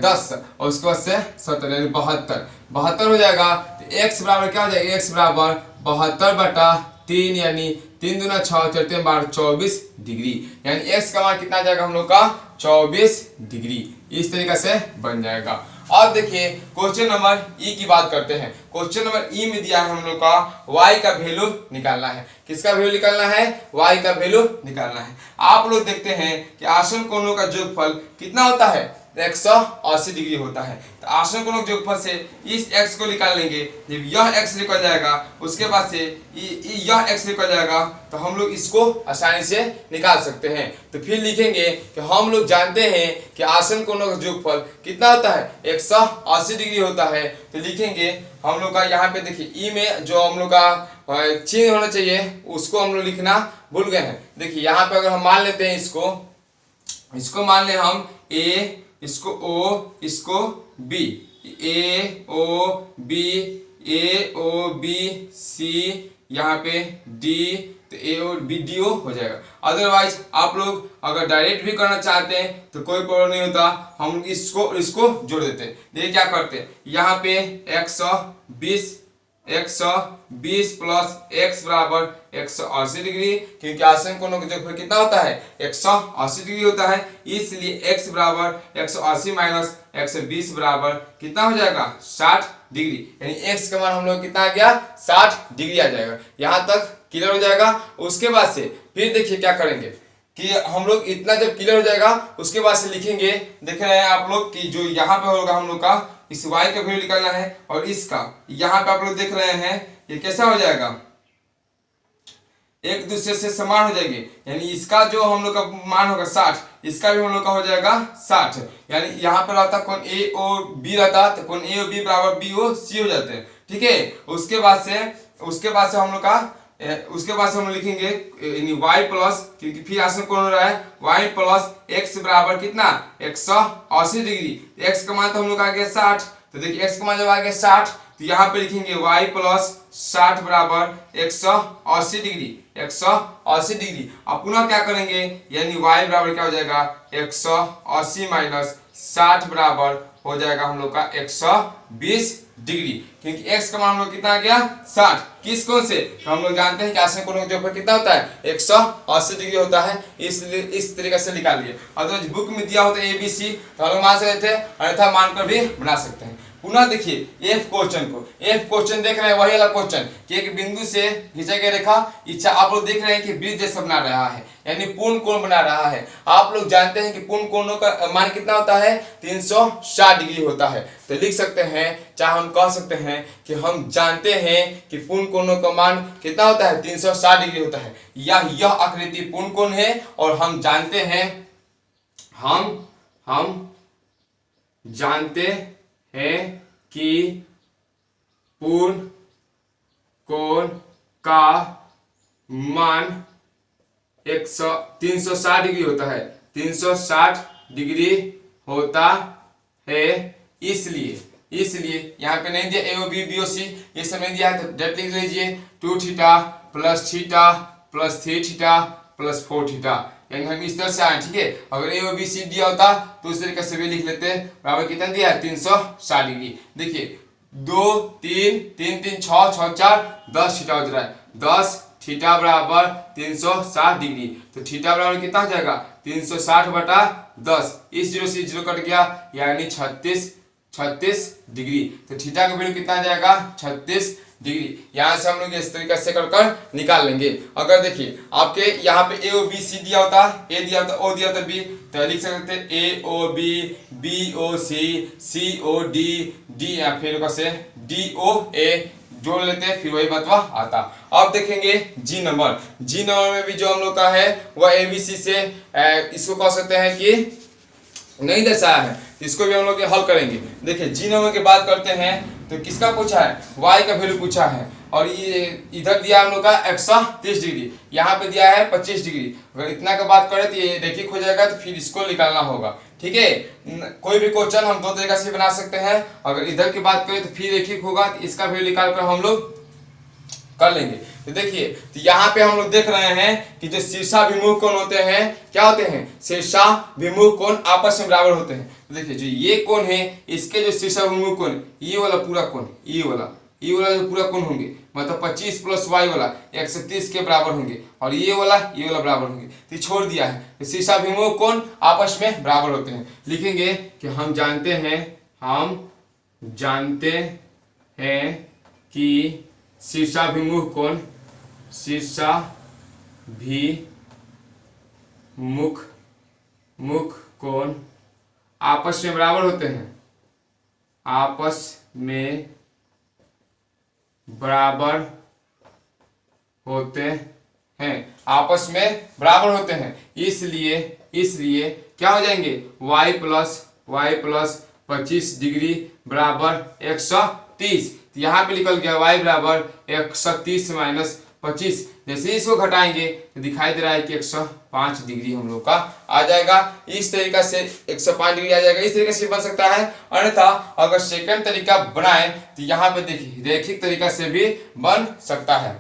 Speaker 1: 10 और उसके बाद से 70 यानी 72 हो जाएगा। तो x बराबर क्या हो जाएगा, x बराबर 72/3 यानी 3 दूना 6 चलते 12 24 डिग्री, यानी x का मान कितना आ जाएगा हम लोग का 24 डिग्री। इस तरीके से बन जाएगा। अब देखिए क्वेश्चन नंबर ई की बात करते हैं। क्वेश्चन नंबर ई में दिया है हम लोग का y का वैल्यू निकालना है। किसका वैल्यू निकालना है, y का वैल्यू निकालना है। आप लोग देखते हैं कि आसन कोणों का योगफल कितना होता है, 180 डिग्री होता है। तो आसन कोणों के योगफल से इस x को निकाल लेंगे। जब यह x निकल जाएगा उसके बाद से यह x निकल जाएगा तो हम लोग इसको आसानी से निकाल सकते हैं। तो फिर लिखेंगे कि हम लोग जानते हैं कि आसन कोणों का योगफल कितना होता है, 180 डिग्री होता है। तो लिखेंगे हम लोग का, यहाँ पे देखिए ई में जो हम लोग का चिन्ह होना चाहिए उसको हम लोग लिखना भूल गए हैं। देखिए यहाँ पे अगर हम मान लेते हैं इसको मान ले हम a, इसको O, इसको B, AOB C, यहाँ पे D, तो AOBDO हो जाएगा। अदरवाइज आप लोग अगर डायरेक्ट भी करना चाहते हैं तो कोई प्रॉब्लम नहीं होता, हम इसको जोड़ देते हैं। देखिए क्या करते हैं, यहाँ पे 120 प्लस x बराबर 180 डिग्री, क्योंकि आसन कोणों का योगफल कितना होता है, 180 डिग्री होता है, इसलिए x बराबर 180 माइनस 120 बराबर कितना हो जाएगा 60 डिग्री, यानी x का मान हम लोग कितना आ गया 60 डिग्री आ जाएगा। यहाँ तक क्लियर हो जाएगा। उसके बाद से फिर देखिए क्या करेंगे कि हम लोग इतना जब क्लियर हो जाएगा उसके बाद से लिखेंगे, देख रहे हैं आप लोग कि जो यहाँ पे होगा हम लोग का इस y का वैल्यू निकालना है और इसका यहाँ पे आप लोग देख रहे हैं ये कैसा हो जाएगा, एक दूसरे से समान हो जाएंगे, यानी इसका जो हम लोग का मान होगा 60, इसका भी हम लोग का हो जाएगा 60, यानी यहाँ पर रहता कोण AOB रहता तो कोण AOB बराबर BOC हो जाते हैं। ठीक है, उसके बाद से हम लोग का हम लिखेंगे y प्लस, क्योंकि फिर आसन कौन हो रहा है y प्लस x बराबर कितना 180 डिग्री, x का मान तो हम लोग आ गया 60, तो देखिए x का मान जब आ गया 60 तो यहाँ पे लिखेंगे y प्लस 60 बराबर 180 डिग्री। अब पुनः क्या करेंगे, यानी y बराबर क्या हो जाएगा 180 माइनस 60 बराबर हो जाएगा हम लोग का 120 डिग्री, क्योंकि x का मान हम लोग कितना आ गया 60, किस कोण से, तो हम लोग जानते हैं कि आसन कोण का योगफल कितना होता है 180 डिग्री होता है, इसलिए इस तरीके से निकाल लिए। अगर बुक में दिया होता है ABC तो हम लोग मान सकते थे, अन्यथा मानकर भी बना सकते हैं। पुनः देखिए एफ क्वेश्चन देख रहे हैं, वही वाला क्वेश्चन कि एक बिंदु से खींचा गया रेखा इच्छा आप लोग देख रहे हैं कि वृत्त जैसा बना रहा है, यानी पूर्ण कोण बना रहा है। आप लोग जानते हैं कि पूर्ण कोणों का मान कितना होता है 360 डिग्री होता है। तो लिख सकते हैं, चाहे हम कह सकते हैं कि हम जानते हैं कि पूर्ण कोणों का मान कितना होता है 360 डिग्री होता है, या यह आकृति पूर्ण कोण है और हम जानते हैं कि पूर्ण कोण का मान 360 डिग्री होता है, 360 डिग्री होता है। इसलिए यहाँ पे नहीं दिया AOB BOC, ये सब नहीं दिया है तो डायरेक्ट लिख लीजिए 2 theta plus 3 theta plus 4 theta, यानी हम इस तरह से आए। ठीक है, अगर AOBC दिया होता तो उस तरीके से भी लिख लेते, बराबर कितना दिया है 360 डिग्री। देखिए 2 3 3 3 6 6 4 10 थीटा हो रहा है, 10 थीटा बराबर 360 डिग्री, तो थीटा बराबर कितना हो जाएगा 360/10, इस जीरो से जीरो कट गया यानी 36 डिग्री, तो थीटा का वैल्यू कितना आ जाएगा 36 डिग्री। यहाँ से हम लोग इस तरीके से कर निकाल लेंगे। अगर देखिए आपके यहाँ पे AOBC दिया होता, A दिया होता, O दिया होता, B, तो लिख सकते हैं AOB BOC COD D या फिर से DOA जोड़ लेते, फिर वही बतवा आता। अब देखेंगे जी नंबर में भी जो हम लोग का है वह ABC से इसको कह सकते हैं कि नहीं दर्शाया है, इसको भी हम लोग हल करेंगे। देखिए जी नंबर की बात करते हैं तो किसका पूछा है, y का वैल्यू पूछा है, और ये इधर दिया हम लोग का 130 डिग्री, यहाँ पे दिया है 25 डिग्री। अगर इतना का बात करें तो ये रैखिक हो जाएगा, तो फिर इसको निकालना होगा। ठीक है, कोई भी क्वेश्चन हम दो तरीका से बना सकते हैं। अगर इधर की बात करें तो फिर रैखिक होगा, तो इसका वैल्यू निकाल कर हम लोग कर लेंगे। तो देखिए, तो यहाँ पे हम लोग देख रहे हैं कि जो शीर्षाभिमुख कोण होते हैं क्या होते हैं, शीर्षाभिमुख कोण आपस में बराबर होते हैं। तो देखिए जो ये कोण है, इसके जो शीर्षाभिमुख कोण, ये वाला पूरा कोण, ये वाला जो पूरा कोण होंगे, मतलब 25 प्लस y वाला 130 के बराबर होंगे, और ये वाला बराबर होंगे। तो छोड़ दिया है, तो शीर्षाभिमुख कोण आपस में बराबर होते हैं। लिखेंगे कि हम जानते हैं कि शीर्षाभिमुख कोण आपस में बराबर होते हैं, आपस में बराबर होते हैं। इसलिए क्या हो जाएंगे, y प्लस 25 डिग्री बराबर 130। यहाँ पे निकल गया y बराबर 130 माइनस 25। जैसे इसको घटाएंगे तो दिखाई दे रहा है कि 105 डिग्री हम लोग का आ जाएगा। इस तरीका से 105 डिग्री आ जाएगा, इस तरीके से बन सकता है। अन्यथा अगर सेकंड तरीका बनाए तो यहाँ पे देखिए रैखिक तरीका से भी बन सकता है,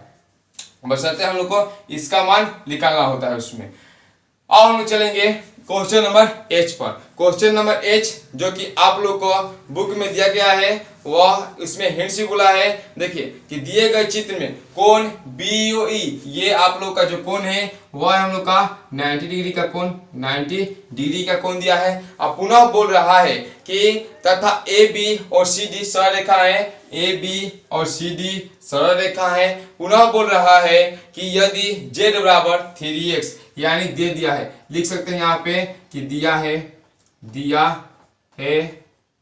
Speaker 1: बशर्ते हम लोग को इसका मान निकालना होता है उसमें। अब हम लोग चलेंगे क्वेश्चन नंबर H पर। क्वेश्चन नंबर H जो कि आप लोग को बुक में दिया गया है, वह इसमें हिंट्स भी बोला है। देखिए कि दिए गए चित्र में कोण BOE, ये आप लोग का जो कोण है वह हम लोग का 90 डिग्री का कोण, 90 डिग्री का कोण दिया है। अब पुनः बोल रहा है कि तथा AB और CD सरल रेखा है, AB और CD सरल रेखा है। पुनः बोल रहा है कि यदि Z बराबर 3x, यानी दे दिया है, लिख सकते हैं यहाँ पे कि दिया है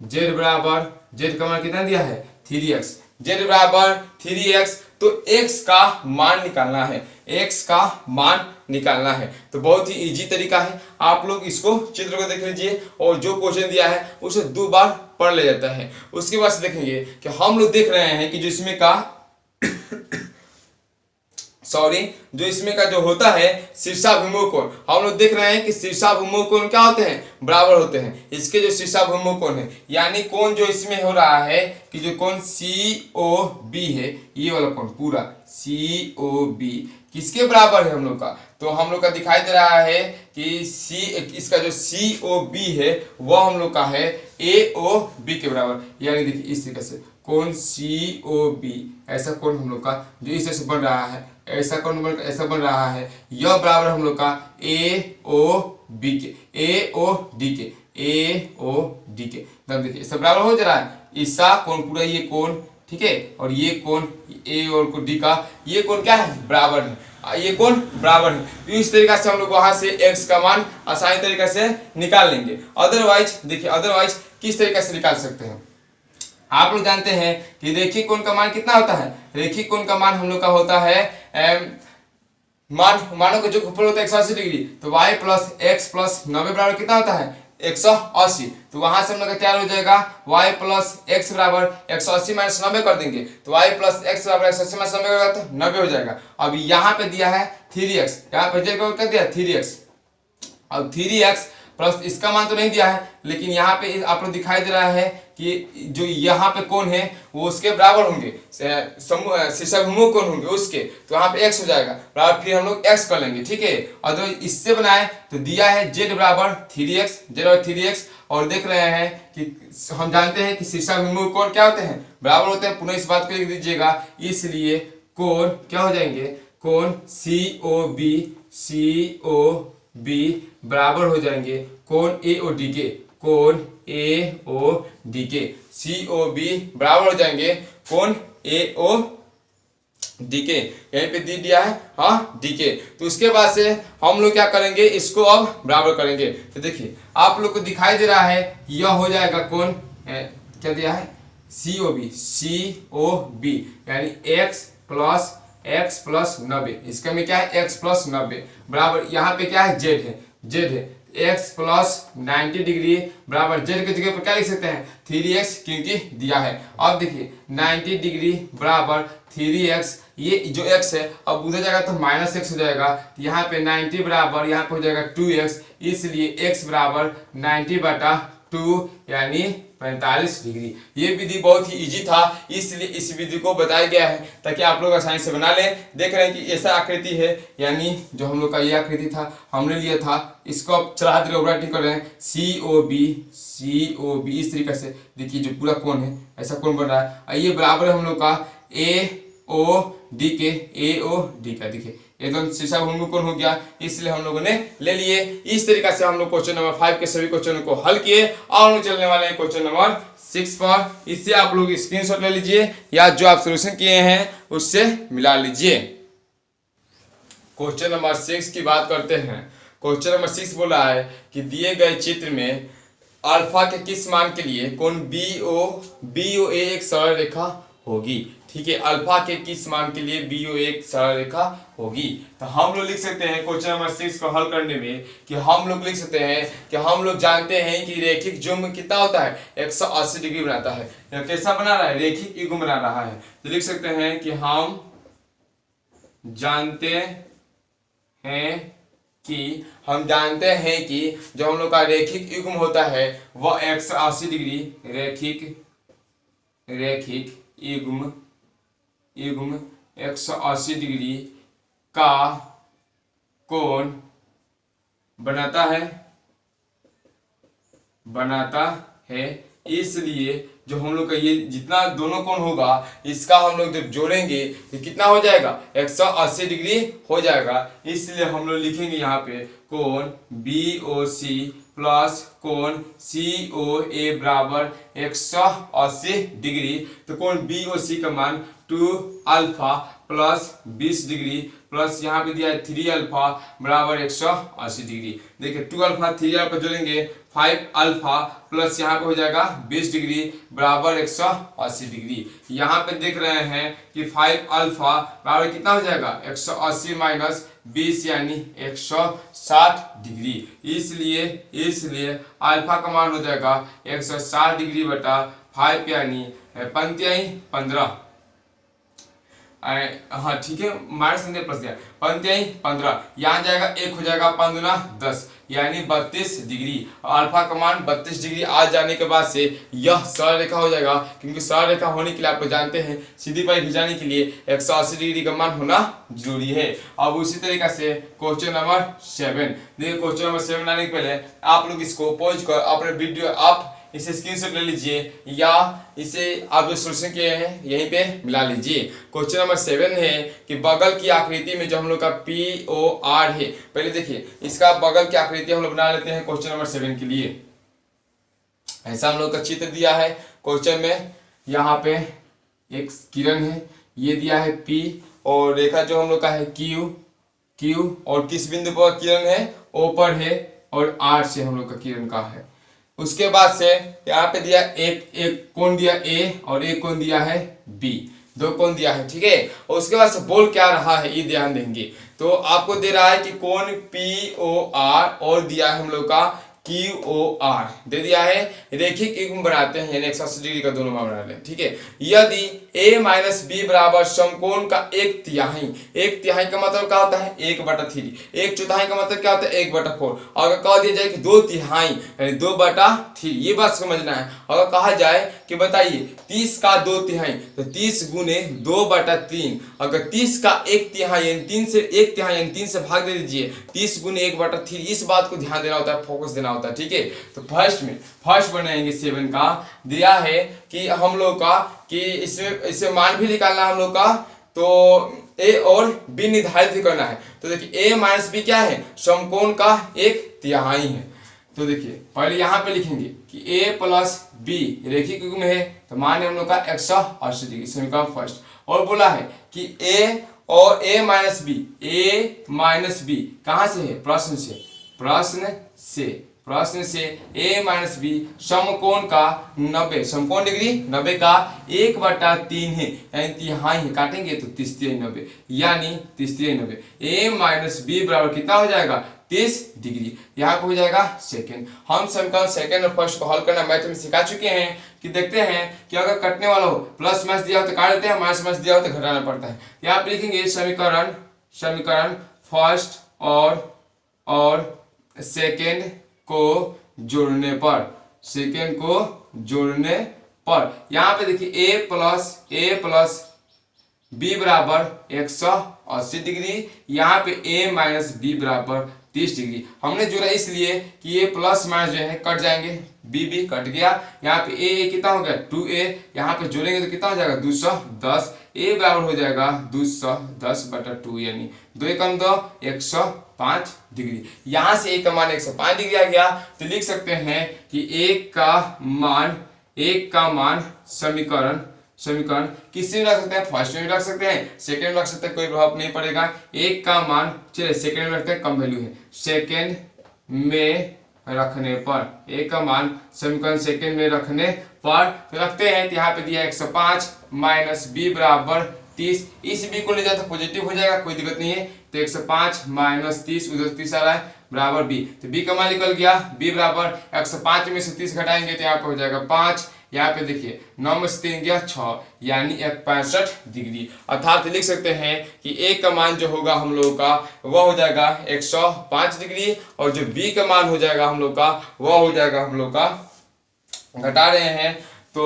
Speaker 1: Z बराबर, Z का मान कितना दिया है 3x, Z बराबर 3x, तो x का मान निकालना है, x का मान निकालना है। तो बहुत ही इजी तरीका है, आप लोग इसको चित्र को देख लीजिए और जो क्वेश्चन दिया है उसे 2 बार पढ़ ले जाता है। उसके बाद से देखेंगे कि हम लोग देख रहे हैं कि जो इसमें का जो इसमें का जो होता है शीर्षाभिमुख कोण, हम लोग देख रहे हैं कि शीर्षाभिमुख कोण क्या होते हैं, बराबर होते हैं। इसके जो शीर्षाभिमुख कोण है, यानी कोण जो इसमें हो रहा है कि जो कोण COB है, ये वाला कोण पूरा COB किसके बराबर है हम लोग का, तो हम लोग का दिखाई दे रहा है कि इसका जो COB है वह हम लोग का है AOB के बराबर। यानी देखिए इस तरीके से कोण COB, ऐसा कोण हम लोग का जो इस तरह से बन रहा है, ऐसा कोण ऐसा बन रहा है, यह बराबर हम लोग का AOD के। तब देखिए इससे बराबर हो जा रहा है, इसका कोण पूरा ये कोण, ठीक है, और ये कोण A और D का ये कोण क्या है, बराबर है, ये कोण बराबर है। तो इस तरीका से हम लोग वहां से x का मान आसानी तरीके से निकाल लेंगे। अदरवाइज देखिए, अदरवाइज किस तरीके से निकाल सकते हैं, आप लोग जानते हैं कि रैखिक कोण का मान कितना होता है, रैखिक कोण का मान हम लोग का होता है मानो कि जो ऊपर होता है 180 डिग्री, तो y प्लस x प्लस 90 बराबर कितना होता है 180। तो वहां से हम लोग का क्या हो जाएगा, y प्लस x बराबर 180 माइनस 90 कर देंगे, तो y प्लस x बराबर 180 माइनस 90 होगा तो 90 हो जाएगा। अब यहाँ पे दिया है 3x, यहाँ पे क्या दिया 3x, अब 3x प्लस इसका मान तो नहीं दिया है, लेकिन यहाँ पे आप लोग दिखाई दे रहा है कि जो यहाँ पे कोण है वो उसके बराबर होंगे, शीर्षाभिमुख कोण होंगे उसके, तो यहाँ पे x हो जाएगा बराबर, फिर हम लोग x कर लेंगे, ठीक है। और जो इससे बनाए तो दिया है z बराबर 3x, और देख रहे हैं कि हम जानते हैं कि शीर्षाभिमुख कोण क्या होते हैं, बराबर होते हैं। पुनः इस बात को लिख दीजिएगा, इसलिए कोण क्या हो जाएंगे, कोण COB बराबर हो जाएंगे कोण AOD के, कोण AOD के, COB बराबर हो जाएंगे कोण AOD के। यहीं पे दी दिया है हाँ D के। तो उसके बाद से हम लोग क्या करेंगे, इसको अब बराबर करेंगे। तो देखिए आप लोग को दिखाई दे रहा है यह हो जाएगा कोण क्या दिया है COB, यानी x प्लस 90, इसका में क्या है x प्लस 90 बराबर, यहाँ पे क्या है z है, x प्लस 90 डिग्री बराबर जेड की जगह पर क्या लिख सकते हैं 3x, क्योंकि दिया है। अब देखिए 90 डिग्री बराबर 3x, ये जो x है अब उधर जाएगा तो माइनस x हो जाएगा, यहाँ पे 90 बराबर यहाँ पे हो जाएगा 2x, इसलिए x बराबर 90/2 यानी 45 डिग्री। ये विधि बहुत ही इजी था, इसलिए इस विधि को बताया गया है ताकि आप लोग आसानी से बना लें। देख रहे हैं कि ऐसा आकृति है, यानी जो हम लोग का ये आकृति था हमने लिया था, इसको अब चला राइटिंग कर रहे हैं COB इस तरीके से। देखिए जो पूरा कोण है ऐसा कोण बन रहा है, ये बराबर है हम लोग का AOD का। देखिए एकदम शीशा भूमि कोण हो गया, इसलिए हम लोगों ने ले लिए। इस तरीके से हम लोग क्वेश्चन नंबर 5 के सभी क्वेश्चनों को हल किए और हम चलने वाले हैं क्वेश्चन नंबर 6 पर। इससे आप लोग स्क्रीनशॉट ले लीजिए या जो आप सोल्यूशन किए हैं उससे मिला लीजिए। क्वेश्चन नंबर 6 की बात करते हैं। क्वेश्चन नंबर 6 बोला है कि दिए गए चित्र में अल्फा के किस मान के लिए कोण BOA एक सरल रेखा होगी। ठीक है, अल्फा के किस मान के लिए BOA एक सरल रेखा होगी। तो हम लोग लिख सकते हैं क्वेश्चन नंबर 6 को हल करने में कि हम लोग लिख सकते हैं कि हम लोग जानते हैं कि रेखिक युग्म कितना होता है 180 डिग्री बनाता है। कैसा बना रहा है, रेखिक युग्म बना रहा है। तो लिख सकते हैं कि हम जानते हैं कि जो हम लोग का रेखिक युग्म होता है वह 180 डिग्री रेखिक युग्म 180 डिग्री का कोण बनाता है। इसलिए जो हम लोग का ये जितना दोनों कोण होगा इसका हम लोग जब जोड़ेंगे तो कितना हो जाएगा 180 डिग्री हो जाएगा। इसलिए हम लोग लिखेंगे यहाँ पे कोण BOC प्लस कोण COA बराबर 180 डिग्री। तो कोण BOC का मान 2 अल्फा प्लस 20 डिग्री प्लस यहाँ पे दिया है 3 अल्फा बराबर 180 डिग्री। देखिए 2 अल्फा 3 अल्फा जोड़ेंगे 5 अल्फा प्लस यहाँ पे हो जाएगा 20 डिग्री बराबर 180 डिग्री। यहाँ पे देख रहे हैं कि 5 अल्फा बराबर कितना हो जाएगा 180 माइनस 20 यानी 160 डिग्री। इसलिए अल्फा का मान हो जाएगा 160 डिग्री बटा 5 यानी 15। हाँ ठीक है, माइनस प्लस दिया 15, यहाँ जाएगा 1 हो जाएगा 5 दूना 10 यानी 32 डिग्री। अल्फा का मान 32 डिग्री आ जाने के बाद से यह सरल रेखा हो जाएगा, क्योंकि सरल रेखा होने के लिए आप लोग जानते हैं सीधी पाई खिंचाने के लिए 180 डिग्री का मान होना जरूरी है। अब उसी तरीके से क्वेश्चन नंबर 7, देखिए क्वेश्चन नंबर 7 लाने के पहले आप लोग इसको पॉज कर अपने वीडियो आप इसे स्क्रीनशॉट ले लीजिए या इसे आप जो सोल्यूशन किए हैं यहीं पे मिला लीजिए। क्वेश्चन नंबर 7 है कि बगल की आकृति में जो हम लोग का POR है, पहले देखिए इसका बगल की आकृति हम लोग बना लेते हैं क्वेश्चन नंबर 7 के लिए। ऐसा हम लोग का चित्र दिया है क्वेश्चन में, यहाँ पे एक किरण है, ये दिया है P और रेखा जो हम लोग का है Q और किस बिंदु पर किरण है O पर है और R से हम लोग का किरण का है। उसके बाद से यहाँ पे दिया एक कोण दिया A और एक कोण दिया है B, 2 कोण दिया है। ठीक है, और उसके बाद से बोल क्या रहा है ये ध्यान देंगे। तो आपको दे रहा है कि कोण POR और दिया है हम लोग का QOR दे दिया है, रेखिक युग्म बनाते हैं यानी 180 डिग्री का दोनों मान बना लें। ठीक है, यदि A माइनस B बराबर समकोण का 1/3 का मतलब क्या होता है 1/3, 1/4 का मतलब क्या होता है 1/4। अगर कह दिया जाए कि 2/3 यानी 2/3, ये बात समझना है। अगर कहा जाए कि बताइए 30 का 2/3 तो 30 गुने 2/3, अगर 30 का 1/3 यानी 3 से 1/3 यानी 3 से भाग दे दीजिए, 30 गुने 1/3, इस बात को ध्यान देना होता है, फोकस देना होता है। ठीक है, तो फर्स्ट बनाएंगे 7 का दिया है कि हम लोग का कि इसमें मान भी निकालना है हम लोग का, तो A और B निर्धारित भी करना है। तो देखिए A माइनस B क्या है समकोण का 1/3 है। तो देखिए पहले यहाँ पे लिखेंगे कि A प्लस B रेखिक युग्म है, तो मान है हम लोग का 180 डिग्री, समीकरण फर्स्ट। और बोला है कि A और A माइनस B कहाँ से है प्रश्न से A माइनस B समकोण का 90, समकोण डिग्री 90 का 1/3 है यानी तिहाई है, काटेंगे तो 30 90 यानी 30 90। A माइनस B बराबर कितना हो जाएगा 30 डिग्री। यहाँ पे हो जाएगा सेकेंड। हम समीकरण सेकेंड और फर्स्ट को हल करना मैथ में सिखा चुके हैं कि देखते हैं कि अगर कटने वाला हो प्लस माइनस दिया हो तो काट देते हैं, माइनस माइनस दिया हो तो घटाना पड़ता है। यहाँ पे लिखेंगे समीकरण फर्स्ट और सेकेंड को जोड़ने पर यहाँ पे देखिए a प्लस b बराबर 180 डिग्री, यहाँ पे a माइनस b बराबर 30 डिग्री। हमने जोड़ा इसलिए कि ये प्लस माइनस जो है कट जाएंगे, b भी कट गया। यहाँ पे a कितना हो गया 2a, यहाँ पे जोड़ेंगे तो कितना हो जाएगा 210, a बराबर हो जाएगा 210/2 यानी 2 एकम 2 105 डिग्री। यहाँ से a का मान 105 डिग्री आ गया तो लिख सकते हैं कि एक का मान समीकरण किसी में रख सकते हैं, फर्स्ट में भी रख सकते हैं, सेकंड में रख सकते हैं, कोई प्रभाव नहीं पड़ेगा। एक का मान चलिए सेकंड में रखते हैं, कम वैल्यू है, सेकंड में रखने पर एक का मान समीकरण सेकंड में रखने पर तो रखते हैं। तो यहाँ पे दिया 105 माइनस b बराबर 30, इस b को ले जाए तो पॉजिटिव हो जाएगा, कोई दिक्कत नहीं है। तो 105 माइनस 30 उधर 30 आ रहा है बराबर b, तो b का मान निकल गया, b बराबर 105 में से 30 घटाएंगे तो यहाँ पे हो जाएगा 5। यहाँ पे देखिए 9 में से 3 गया 6 यानी 65 डिग्री। अर्थात लिख सकते हैं कि a का मान जो होगा हम लोगों का वह हो जाएगा 105 डिग्री और जो b का मान हो जाएगा हम लोग का वह हो जाएगा हम लोग का, घटा रहे हैं तो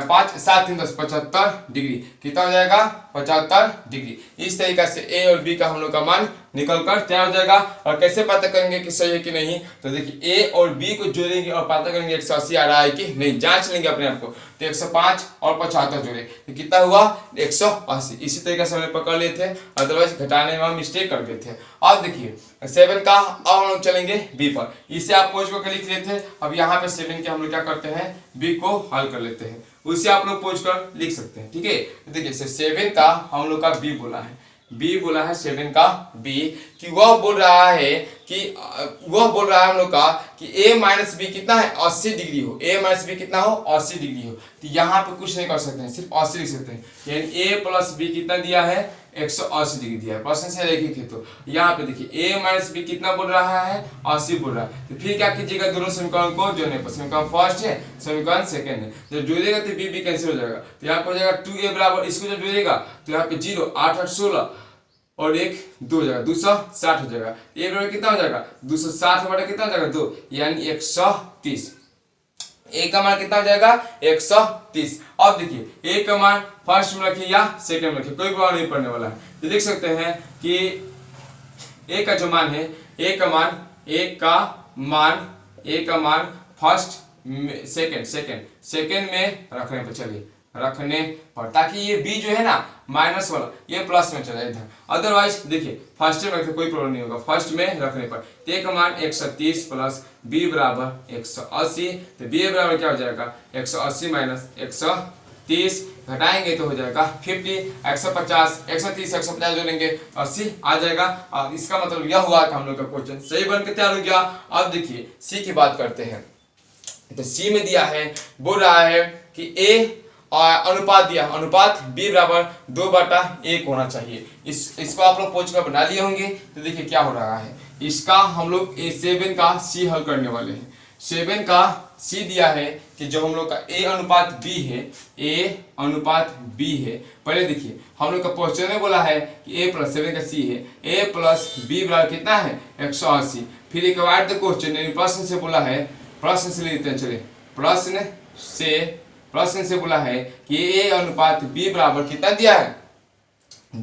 Speaker 1: 5 7 3 10 75 डिग्री। कितना हो जाएगा 75 डिग्री। इस तरीका से a और b का हम लोग का मान निकल कर तैयार हो जाएगा। और कैसे पता करेंगे कि सही है कि नहीं, तो देखिए a और b को जोड़ेंगे और पता करेंगे 180 आ रहा है कि नहीं, जांच लेंगे अपने आप को। तो 105 और 75 जोड़े तो कितना हुआ 180। इसी तरीके से हमने पकड़ लिए थे, अदरवाइज घटाने में हम मिस्टेक कर गए थे। अब देखिए 7 का अब हम लोग चलेंगे b पर, इसे आप पोज को लिख लेते। अब यहाँ पे 7 के हम लोग क्या करते हैं b को हल कर लेते हैं, उसे आप लोग पोज कर लिख सकते हैं। ठीक है, तो देखिए 7 का हम लोग का b बोला है, 7 का b कि वह बोल रहा है हम लोग का कि a माइनस बी कितना है 80 डिग्री हो, a माइनस बी कितना हो 80 डिग्री हो। तो यहाँ पे कुछ नहीं कर सकते हैं, सिर्फ 80 लिख सकते हैं, यानी a प्लस बी कितना दिया है 180 डिग्री दिया है। प्रश्न से देखिए तो यहाँ पे देखिए a माइनस बी कितना बोल रहा है 80 बोल रहा है। तो फिर क्या कीजिएगा, दोनों समीकरण को जोड़ने पर, समीकरण फर्स्ट है समीकरण सेकंड है, जब जोड़ेगा तो b कैंसिल हो जाएगा। तो यहाँ पर हो जाएगा 2a बराबर, इसको जब जोड़ेगा तो यहाँ पे 0 8 8 16 और 1 2 हो जाएगा 260 हो जाएगा। a बराबर कितना हो जाएगा 260 बटा कितना हो जाएगा 2 यानी 130। a का मान कितना हो जाएगा 130। अब देखिए a का मान फर्स्ट में रखिए या सेकंड में रखिए, कोई प्रभाव नहीं पड़ने वाला है। तो लिख सकते हैं कि a का जो मान है a का मान फर्स्ट सेकंड में रखने पर, चलिए रखने पर, ताकि ये b जो है ना माइनस वाला ये प्लस में चला इधर। अदरवाइज देखिए फर्स्ट में रखते कोई प्रॉब्लम नहीं होगा, फर्स्ट में रखने पर। तो a का मान 130 प्लस b बराबर 180, तो b बराबर क्या हो जाएगा 180 माइनस 130 घटाएंगे तो हो जाएगा 50, 130 150 जोड़ेंगे 80 आ जाएगा। और इसका मतलब यह हुआ कि हम लोग का क्वेश्चन सही बन के तैयार हो गया। अब देखिए सी की बात करते हैं, तो सी में दिया है, बोल रहा है कि a अनुपात दिया, अनुपात b बराबर 2/1 होना चाहिए। इसको आप लोग पोच कर बना लिए होंगे। तो देखिए क्या हो रहा है, इसका हम लोग 7 का c हल करने वाले हैं। 7 का c दिया है कि जो हम लोग का a अनुपात b है। पहले देखिए हम लोग का क्वेश्चन में बोला है कि a प्लस 7 का c है, a प्लस b बराबर कितना है 180। फिर एक बार द क्वेश्चन यानी प्रश्न से बोला है, प्रश्न से लेते हैं, चलिए प्रश्न से बोला है कि a अनुपात b बराबर कितना दिया है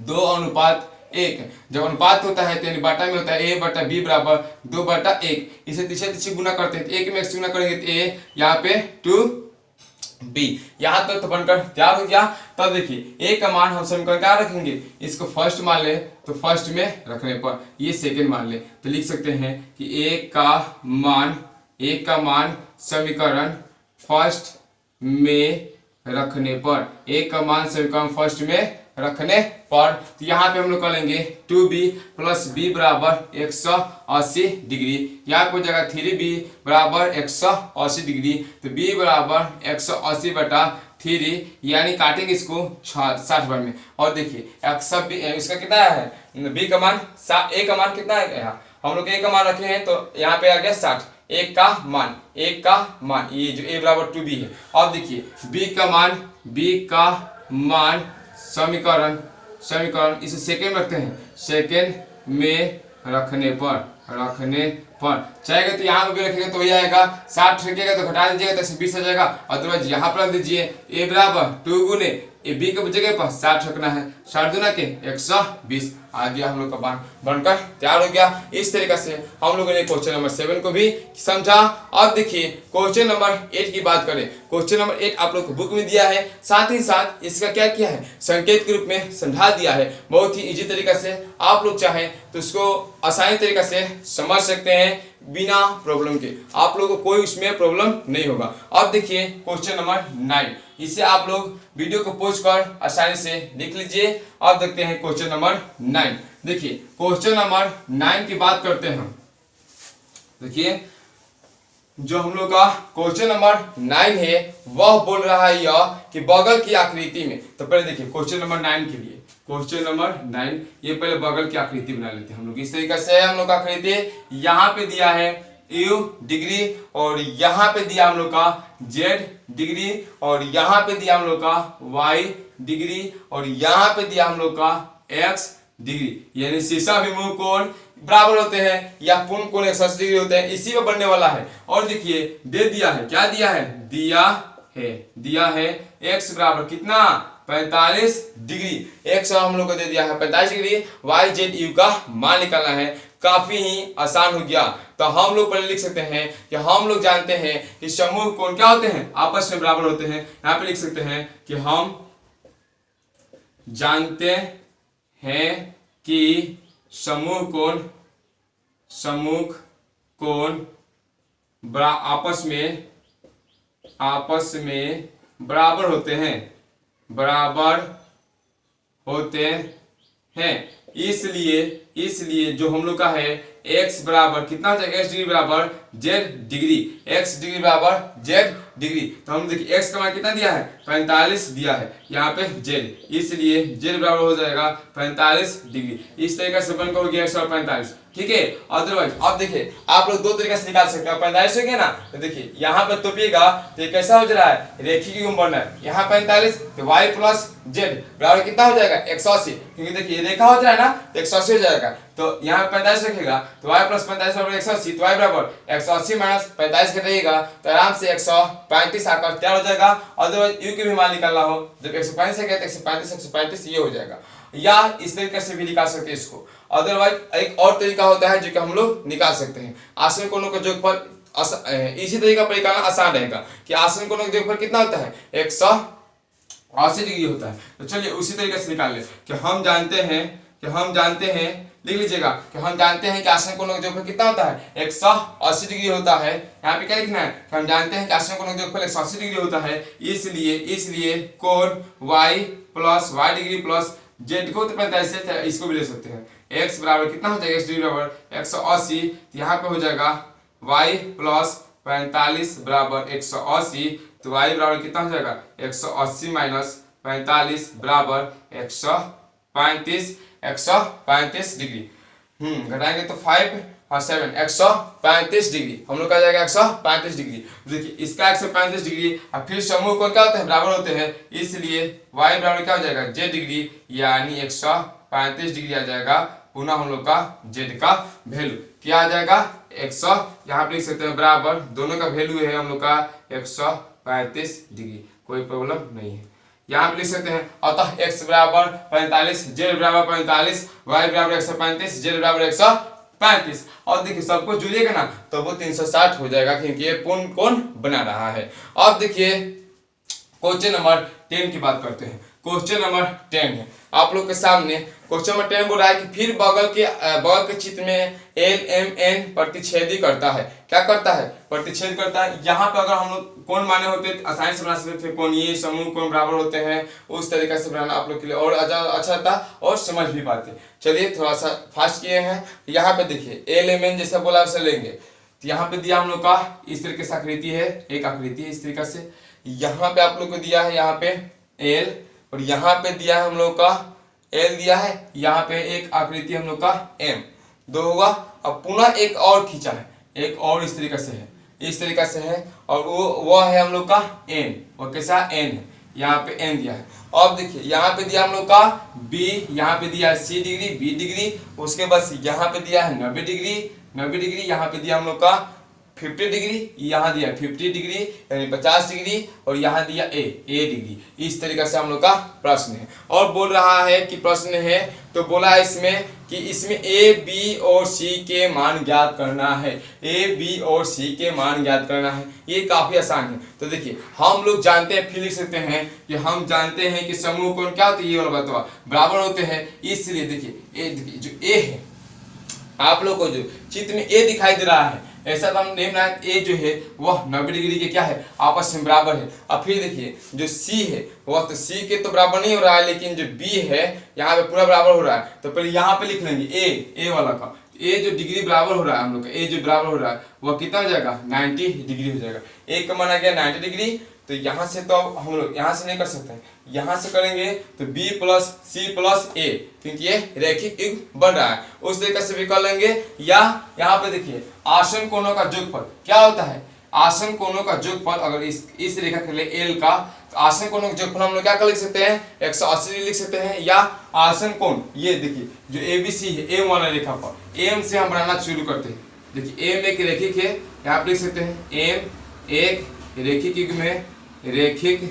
Speaker 1: 2:1। जब अनुपात होता है तो बाटा में होता है a बटा b बराबर 2/1। इसे तीसरे गुना करते हैं, एक में x गुना करेंगे तो a, यहाँ पे 2b। यहाँ तक तो बनकर तैयार हो गया। तब देखिए a का मान हम समीकरण क्या रखेंगे, इसको फर्स्ट मान ले तो फर्स्ट में रखने पर ये सेकंड मान ले तो लिख सकते हैं कि a का मान समीकरण फर्स्ट में रखने पर, a का मान समीकरण फर्स्ट में रखने पर। तो यहाँ पे हम लोग कर लेंगे 2b प्लस b बराबर 180 डिग्री, यहाँ पे हो जाएगा 3b बराबर 180 डिग्री। तो b बराबर 180 बटा 3 यानी काटेंगे इसको 60 में। और देखिए इसका कितना है b का मान, a का मान कितना है यहाँ हम लोग ए का मान रखे हैं तो यहाँ पे आ गया 60, एक का मान ये जो a बराबर 2b है। अब देखिए b का मान समीकरण इसे सेकेंड में रखते हैं, सेकेंड में रखने पर चाहेगा तो यहाँ पे भी रखेगा तो वही आएगा, 60 रखिएगा तो घटा दीजिएगा तो 120 आ जाएगा। अदरवाइज यहाँ पर रख दीजिए a बराबर 2 गुने ए बी के जगह पर 60 रखना है, 60 दूना के 120 आ गया हम लोग का मान बनकर तैयार हो गया। इस तरीके से हम लोगों ने क्वेश्चन नंबर 7 को भी समझा। अब देखिए क्वेश्चन नंबर 8 की बात करें। क्वेश्चन नंबर 8 आप लोग को बुक में दिया है, साथ ही साथ इसका क्या किया है, संकेत के रूप में समझा दिया है। बहुत ही इजी तरीका से आप लोग चाहें तो इसको आसानी तरीका से समझ सकते हैं बिना प्रॉब्लम के, आप लोगों को कोई उसमें प्रॉब्लम नहीं होगा। अब देखिए क्वेश्चन नंबर 9, इसे आप लोग वीडियो को पॉज कर आसानी से लिख लीजिए। अब देखते हैं क्वेश्चन नंबर 9। देखिए क्वेश्चन नंबर 9 की बात करते हैं। देखिए जो हम लोग का क्वेश्चन नंबर 9 है वह बोल रहा है यह कि बगल की आकृति में, तो पहले देखिए क्वेश्चन नंबर 9 के लिए, क्वेश्चन नंबर 9 ये पहले बगल की आकृति बना लेते हैं हम लोग। इस तरीके से हम लोग का आकृति यहाँ पे दिया है u डिग्री और यहाँ पे दिया हम लोग का z डिग्री और यहाँ पे दिया हम लोग का y डिग्री और यहाँ पे दिया हम लोग का x डिग्री, यानी शीर्षा अभिमुख कोण बराबर होते हैं या पूर्ण कोण 180 डिग्री होते हैं, इसी में बनने वाला है। और देखिए दे दिया है, क्या दिया है x बराबर कितना 45 डिग्री, x हम लोग को दे दिया है 45 डिग्री, y z u का मान निकालना है। काफी ही आसान हो गया। तो हम लोग पहले लिख सकते हैं कि हम लोग जानते हैं कि समूह कोण क्या होते हैं, आपस में बराबर होते हैं। यहाँ पे लिख सकते हैं कि हम जानते हैं कि समूह कोण आपस में बराबर होते हैं। इसलिए जो हम लोग का है x बराबर कितना हो जाएगा, x डिग्री बराबर z डिग्री, x डिग्री बराबर z डिग्री। तो हम देखिए x का मान कितना दिया है 45 दिया है, यहाँ पे z, इसलिए z बराबर हो जाएगा 45 डिग्री। इस तरीके से बनकर हो गया 145, ठीक है। अदरवाइज अब देखिए आप लोग दो तरीके से निकाल सकते हैं। 45 हो गया ना, तो देखिए यहाँ पे तोपिएगा तो ये कैसा हो जा रहा है, रेखीय युग्म बन रहा है। यहाँ 45 तो y प्लस z बराबर कितना हो जाएगा 180, क्योंकि देखिए रेखा हो जा रहा है ना तो 180 हो जाएगा। तो यहाँ 45 रखेगा तो y प्लस 45 बराबर 180, तो y बराबर 180 माइनस 45 घटाइएगा तो आराम से 135 आकर तैयार हो जाएगा। अदरवाइज u के भी मान निकालना हो जब 135 है तो 135 ये हो जाएगा, या इस तरीके से भी निकाल सकते हैं इसको। अदरवाइज एक और तरीका होता है जो कि हम लोग निकाल सकते हैं, आसन कोणों का जोगफल। इसी तरीका पर निकालना आसान रहेगा कि आसन कोणों का जोगफल कितना होता है 180 डिग्री होता है। तो चलिए उसी तरीके से निकाल ले कि हम जानते हैं लिख लीजिएगा कि हम जानते हैं कि आसन कोणों का जोगफल कितना होता है 180 डिग्री होता है। यहाँ पे क्या लिखना है कि हम जानते हैं कि आसन कोणों का जोगफल 180 डिग्री होता है, इसलिए कोण y plus y degree plus z को तो 45 से इसको भी ले सकते हैं। x बराबर कितना हो जाएगा, x डिग्री बराबर 180, तो यहाँ पे हो जाएगा y प्लस 45 बराबर 180, तो y बराबर कितना हो जाएगा 180 माइनस 45 बराबर 135 डिग्री। घटाएंगे तो 5 और 7 135 डिग्री, हम लोग का जाएगा 135 डिग्री। देखिए इसका 135 डिग्री और फिर समूह कोण क्या होते हैं बराबर होते हैं, इसलिए y बराबर क्या हो जाएगा z डिग्री, यानी 135 डिग्री आ जाएगा। पुनः हम लोग का z का वैल्यू क्या आ जाएगा 100, यहाँ पे लिख सकते हैं बराबर, दोनों का वैल्यू है हम लोग का 135 डिग्री, कोई प्रॉब्लम नहीं है। यहाँ पे लिख सकते हैं अतः x बराबर 45, z बराबर 45, y बराबर 135, z बराबर 135। और देखिए सबको जोड़िएगा ना तो वो 360 हो जाएगा, क्योंकि ये पूर्ण कोण बना रहा है। अब देखिए क्वेश्चन नंबर 10 की बात करते हैं। क्वेश्चन नंबर 10 है आप लोग के सामने। क्वेश्चन नंबर 10 बोल रहा है कि फिर बगल के चित्र में LMN प्रतिच्छेदी करता है। क्या करता है, प्रतिच्छेद करता है। यहाँ पे अगर हम लोग कोण माने होते तो आसानी से बना सकते थे, कोण ये समूह कोण बराबर होते हैं, उस तरीके से बनाना आप लोग के लिए और अच्छा था और समझ भी पाते। चलिए थोड़ा सा फास्ट किए हैं। यहाँ पे देखिए LMN जैसा बोला वैसे लेंगे, तो यहाँ पे दिया हम लोग का इस तरीके से आकृति है, एक आकृति है इस तरीके से। यहाँ पे आप लोग को दिया है यहाँ पे L और यहाँ पे दिया है हम लोग का L दिया है, यहाँ पे एक आकृति हम लोग का M। 2 होगा। अब पुनः एक और खींचा है, एक और इस तरीके से है, इस तरीके से है, और वो है हम लोग का n, वो कैसा n है, यहाँ पे n दिया है। अब देखिए यहाँ पे दिया हम लोग का b, यहाँ पे दिया है c डिग्री, b डिग्री, उसके बाद यहाँ पे दिया है 90 डिग्री, 90 डिग्री, यहाँ पे दिया हम लोग का 50 डिग्री, यहाँ दिया 50 डिग्री यानी 50 डिग्री, और यहाँ दिया a डिग्री। इस तरीके से हम लोग का प्रश्न है। और बोल रहा है कि प्रश्न है तो बोला है इसमें कि इसमें a, b और c के मान ज्ञात करना है, a, b और c के मान ज्ञात करना है। ये काफी आसान है। तो देखिए हम लोग जानते हैं, फिर लिख सकते हैं कि हम जानते हैं कि समूह कोण क्या होती है, ये वाला बतवा बराबर होते हैं। इसलिए देखिए जो a है, आप लोग को जो चित्र में a दिखाई दे रहा है, ऐसा तो हम नहीं बनाए, ए जो है वह 90 डिग्री के क्या है, आपस में बराबर है। अब फिर देखिए जो सी है वह तो सी के तो बराबर नहीं हो रहा है, लेकिन जो बी है यहाँ पे पूरा बराबर हो रहा है। तो पहले यहाँ पे लिख लेंगे ए वाला का, ए जो डिग्री बराबर हो रहा है हम लोग का, ए जो बराबर हो रहा है वह कितना हो जाएगा, 90 डिग्री हो जाएगा। ए का मान आ गया 90 डिग्री। तो यहाँ से तो हम लोग यहाँ से नहीं कर सकते हैं, यहाँ से करेंगे तो b प्लस सी प्लस ए, क्योंकि ये रैखिक युग्म बन रहा है। उस तरीके से भी कर लेंगे। या यहाँ पे देखिए आसन कोणों का जोगफल क्या होता है, आसन कोणों का जोगफल अगर इस रेखा के लिए एल का, तो आसन कोणों का जोगफल हम लोग क्या कर लिख सकते हैं, 180 लिख सकते हैं। या आसन कोण ये देखिए जो ABC है एम वाला रेखा पर, एम से हम बनाना शुरू करते हैं। देखिए एम एक रैखिक है, यहाँ पे लिख सकते हैं एम एक रैखिक युग्म है, रैखिक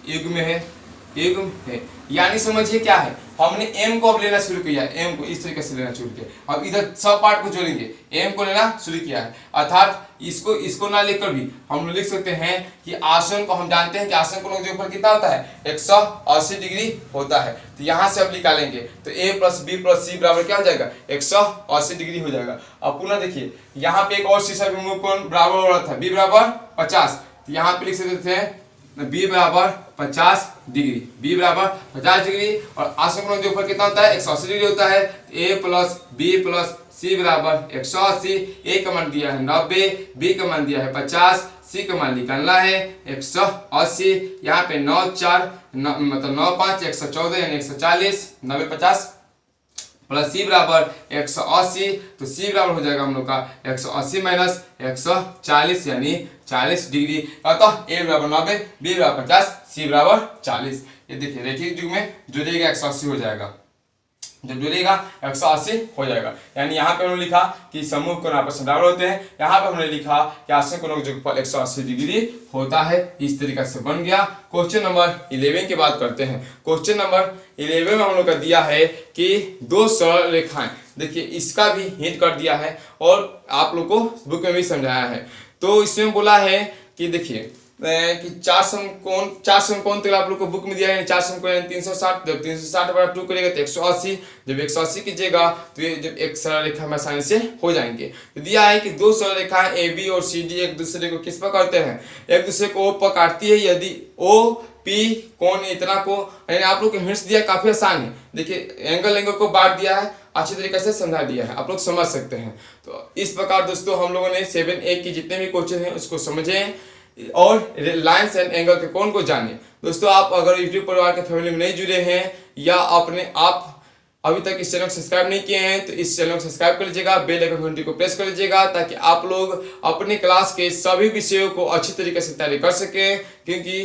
Speaker 1: युग्म है। यानी समझिए क्या है, हमने m को अब लेना शुरू किया है, m को इस तरीके से लेना शुरू किया। अब इधर सब पार्ट को जोड़ेंगे, m को लेना शुरू किया है, अर्थात इसको ना लेकर भी हम लिख सकते हैं कि आसन को हम जानते हैं कि आसन कोण का जोगफल कितना होता है, 180 डिग्री होता है। तो यहाँ से अब निकालेंगे तो a प्लस बी प्लस सी बराबर क्या हो जाएगा, 180 डिग्री हो जाएगा। अब पुनः देखिए यहाँ पे एक और शीर्ष विमुख कोण बराबर हो रहा था, b बराबर 50, तो यहाँ पे लिख सकते हैं b बराबर 50 डिग्री, b बराबर 50 डिग्री, और आसन कोण का जोगफल कितना होता है, 180 डिग्री होता है। a प्लस बी प्लस सी बराबर 180, a का मान दिया है 90, b का मान दिया है 50, c का मान निकालना है 180। यहाँ पे 9 4 मतलब 9 5 114 यानी 140, 90 50 प्लस सी बराबर 180, तो सी बराबर हो जाएगा हम लोग का 180 माइनस 140 यानी 40 डिग्री। अतः ए बराबर 90, बी बराबर 50, सी बराबर 40। ये देखिए रैखिक युग्म में जुड़ेगा 180 हो जाएगा, जब जुड़ेगा 180 हो जाएगा। यानी यहाँ पे हमने लिखा कि समूह कोण आपस में बराबर होते हैं, यहाँ पे हमने लिखा कि आसन कोणों का जोगफल 180 डिग्री होता है। इस तरीके से बन गया। क्वेश्चन नंबर 11 की बात करते हैं। क्वेश्चन नंबर 11 में हम लोग का दिया है कि 2 सरल रेखाएं, देखिए इसका भी हिंट कर दिया है और आप लोग को बुक में भी समझाया है। तो इसमें बोला है कि देखिए कि 4 समकोण तो आप लोग को बुक में दिया है, 4 समकोण 360, जब 360 बटा 2 करेगा तो 180, जब 180 कीजिएगा तो ये जब एक सरल रेखा में आसानी से हो जाएंगे। तो दिया है कि 2 सरल रेखाएं ए बी और सी डी एक दूसरे को किस पर काटते हैं, एक दूसरे को ओ पर काटती है यदि ओ पी कोण इतना को, यानी आप लोग को हिंट्स दिया काफी आसान है। देखिए एंगल को बांट दिया है, अच्छी तरीके से समझा दिया है, आप लोग समझ सकते हैं। तो इस प्रकार दोस्तों हम लोगों ने 7A की जितने भी क्वेश्चन हैं उसको समझे और लाइन्स एंड एंगल के कोण को जाने। दोस्तों आप अगर यूट्यूब परिवार के फैमिली में नहीं जुड़े हैं या आप अभी तक इस चैनल को सब्सक्राइब नहीं किए हैं तो इस चैनल को सब्सक्राइब कर लीजिएगा, बेल आइकन घंटी को प्रेस कर लीजिएगा ताकि आप लोग अपने क्लास के सभी विषयों को अच्छी तरीके से तैयारी कर सकें, क्योंकि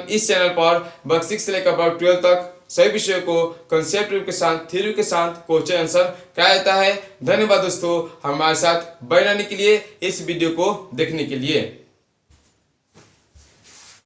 Speaker 1: इस चैनल पर वर्ग 6 से लेकर वर्ग 12 तक सभी विषयों को कंसेप्ट रूप के साथ, थ्योरी के साथ क्वेश्चन आंसर क्या जाता है। धन्यवाद दोस्तों हमारे साथ बने रहने के लिए, इस वीडियो को देखने के लिए।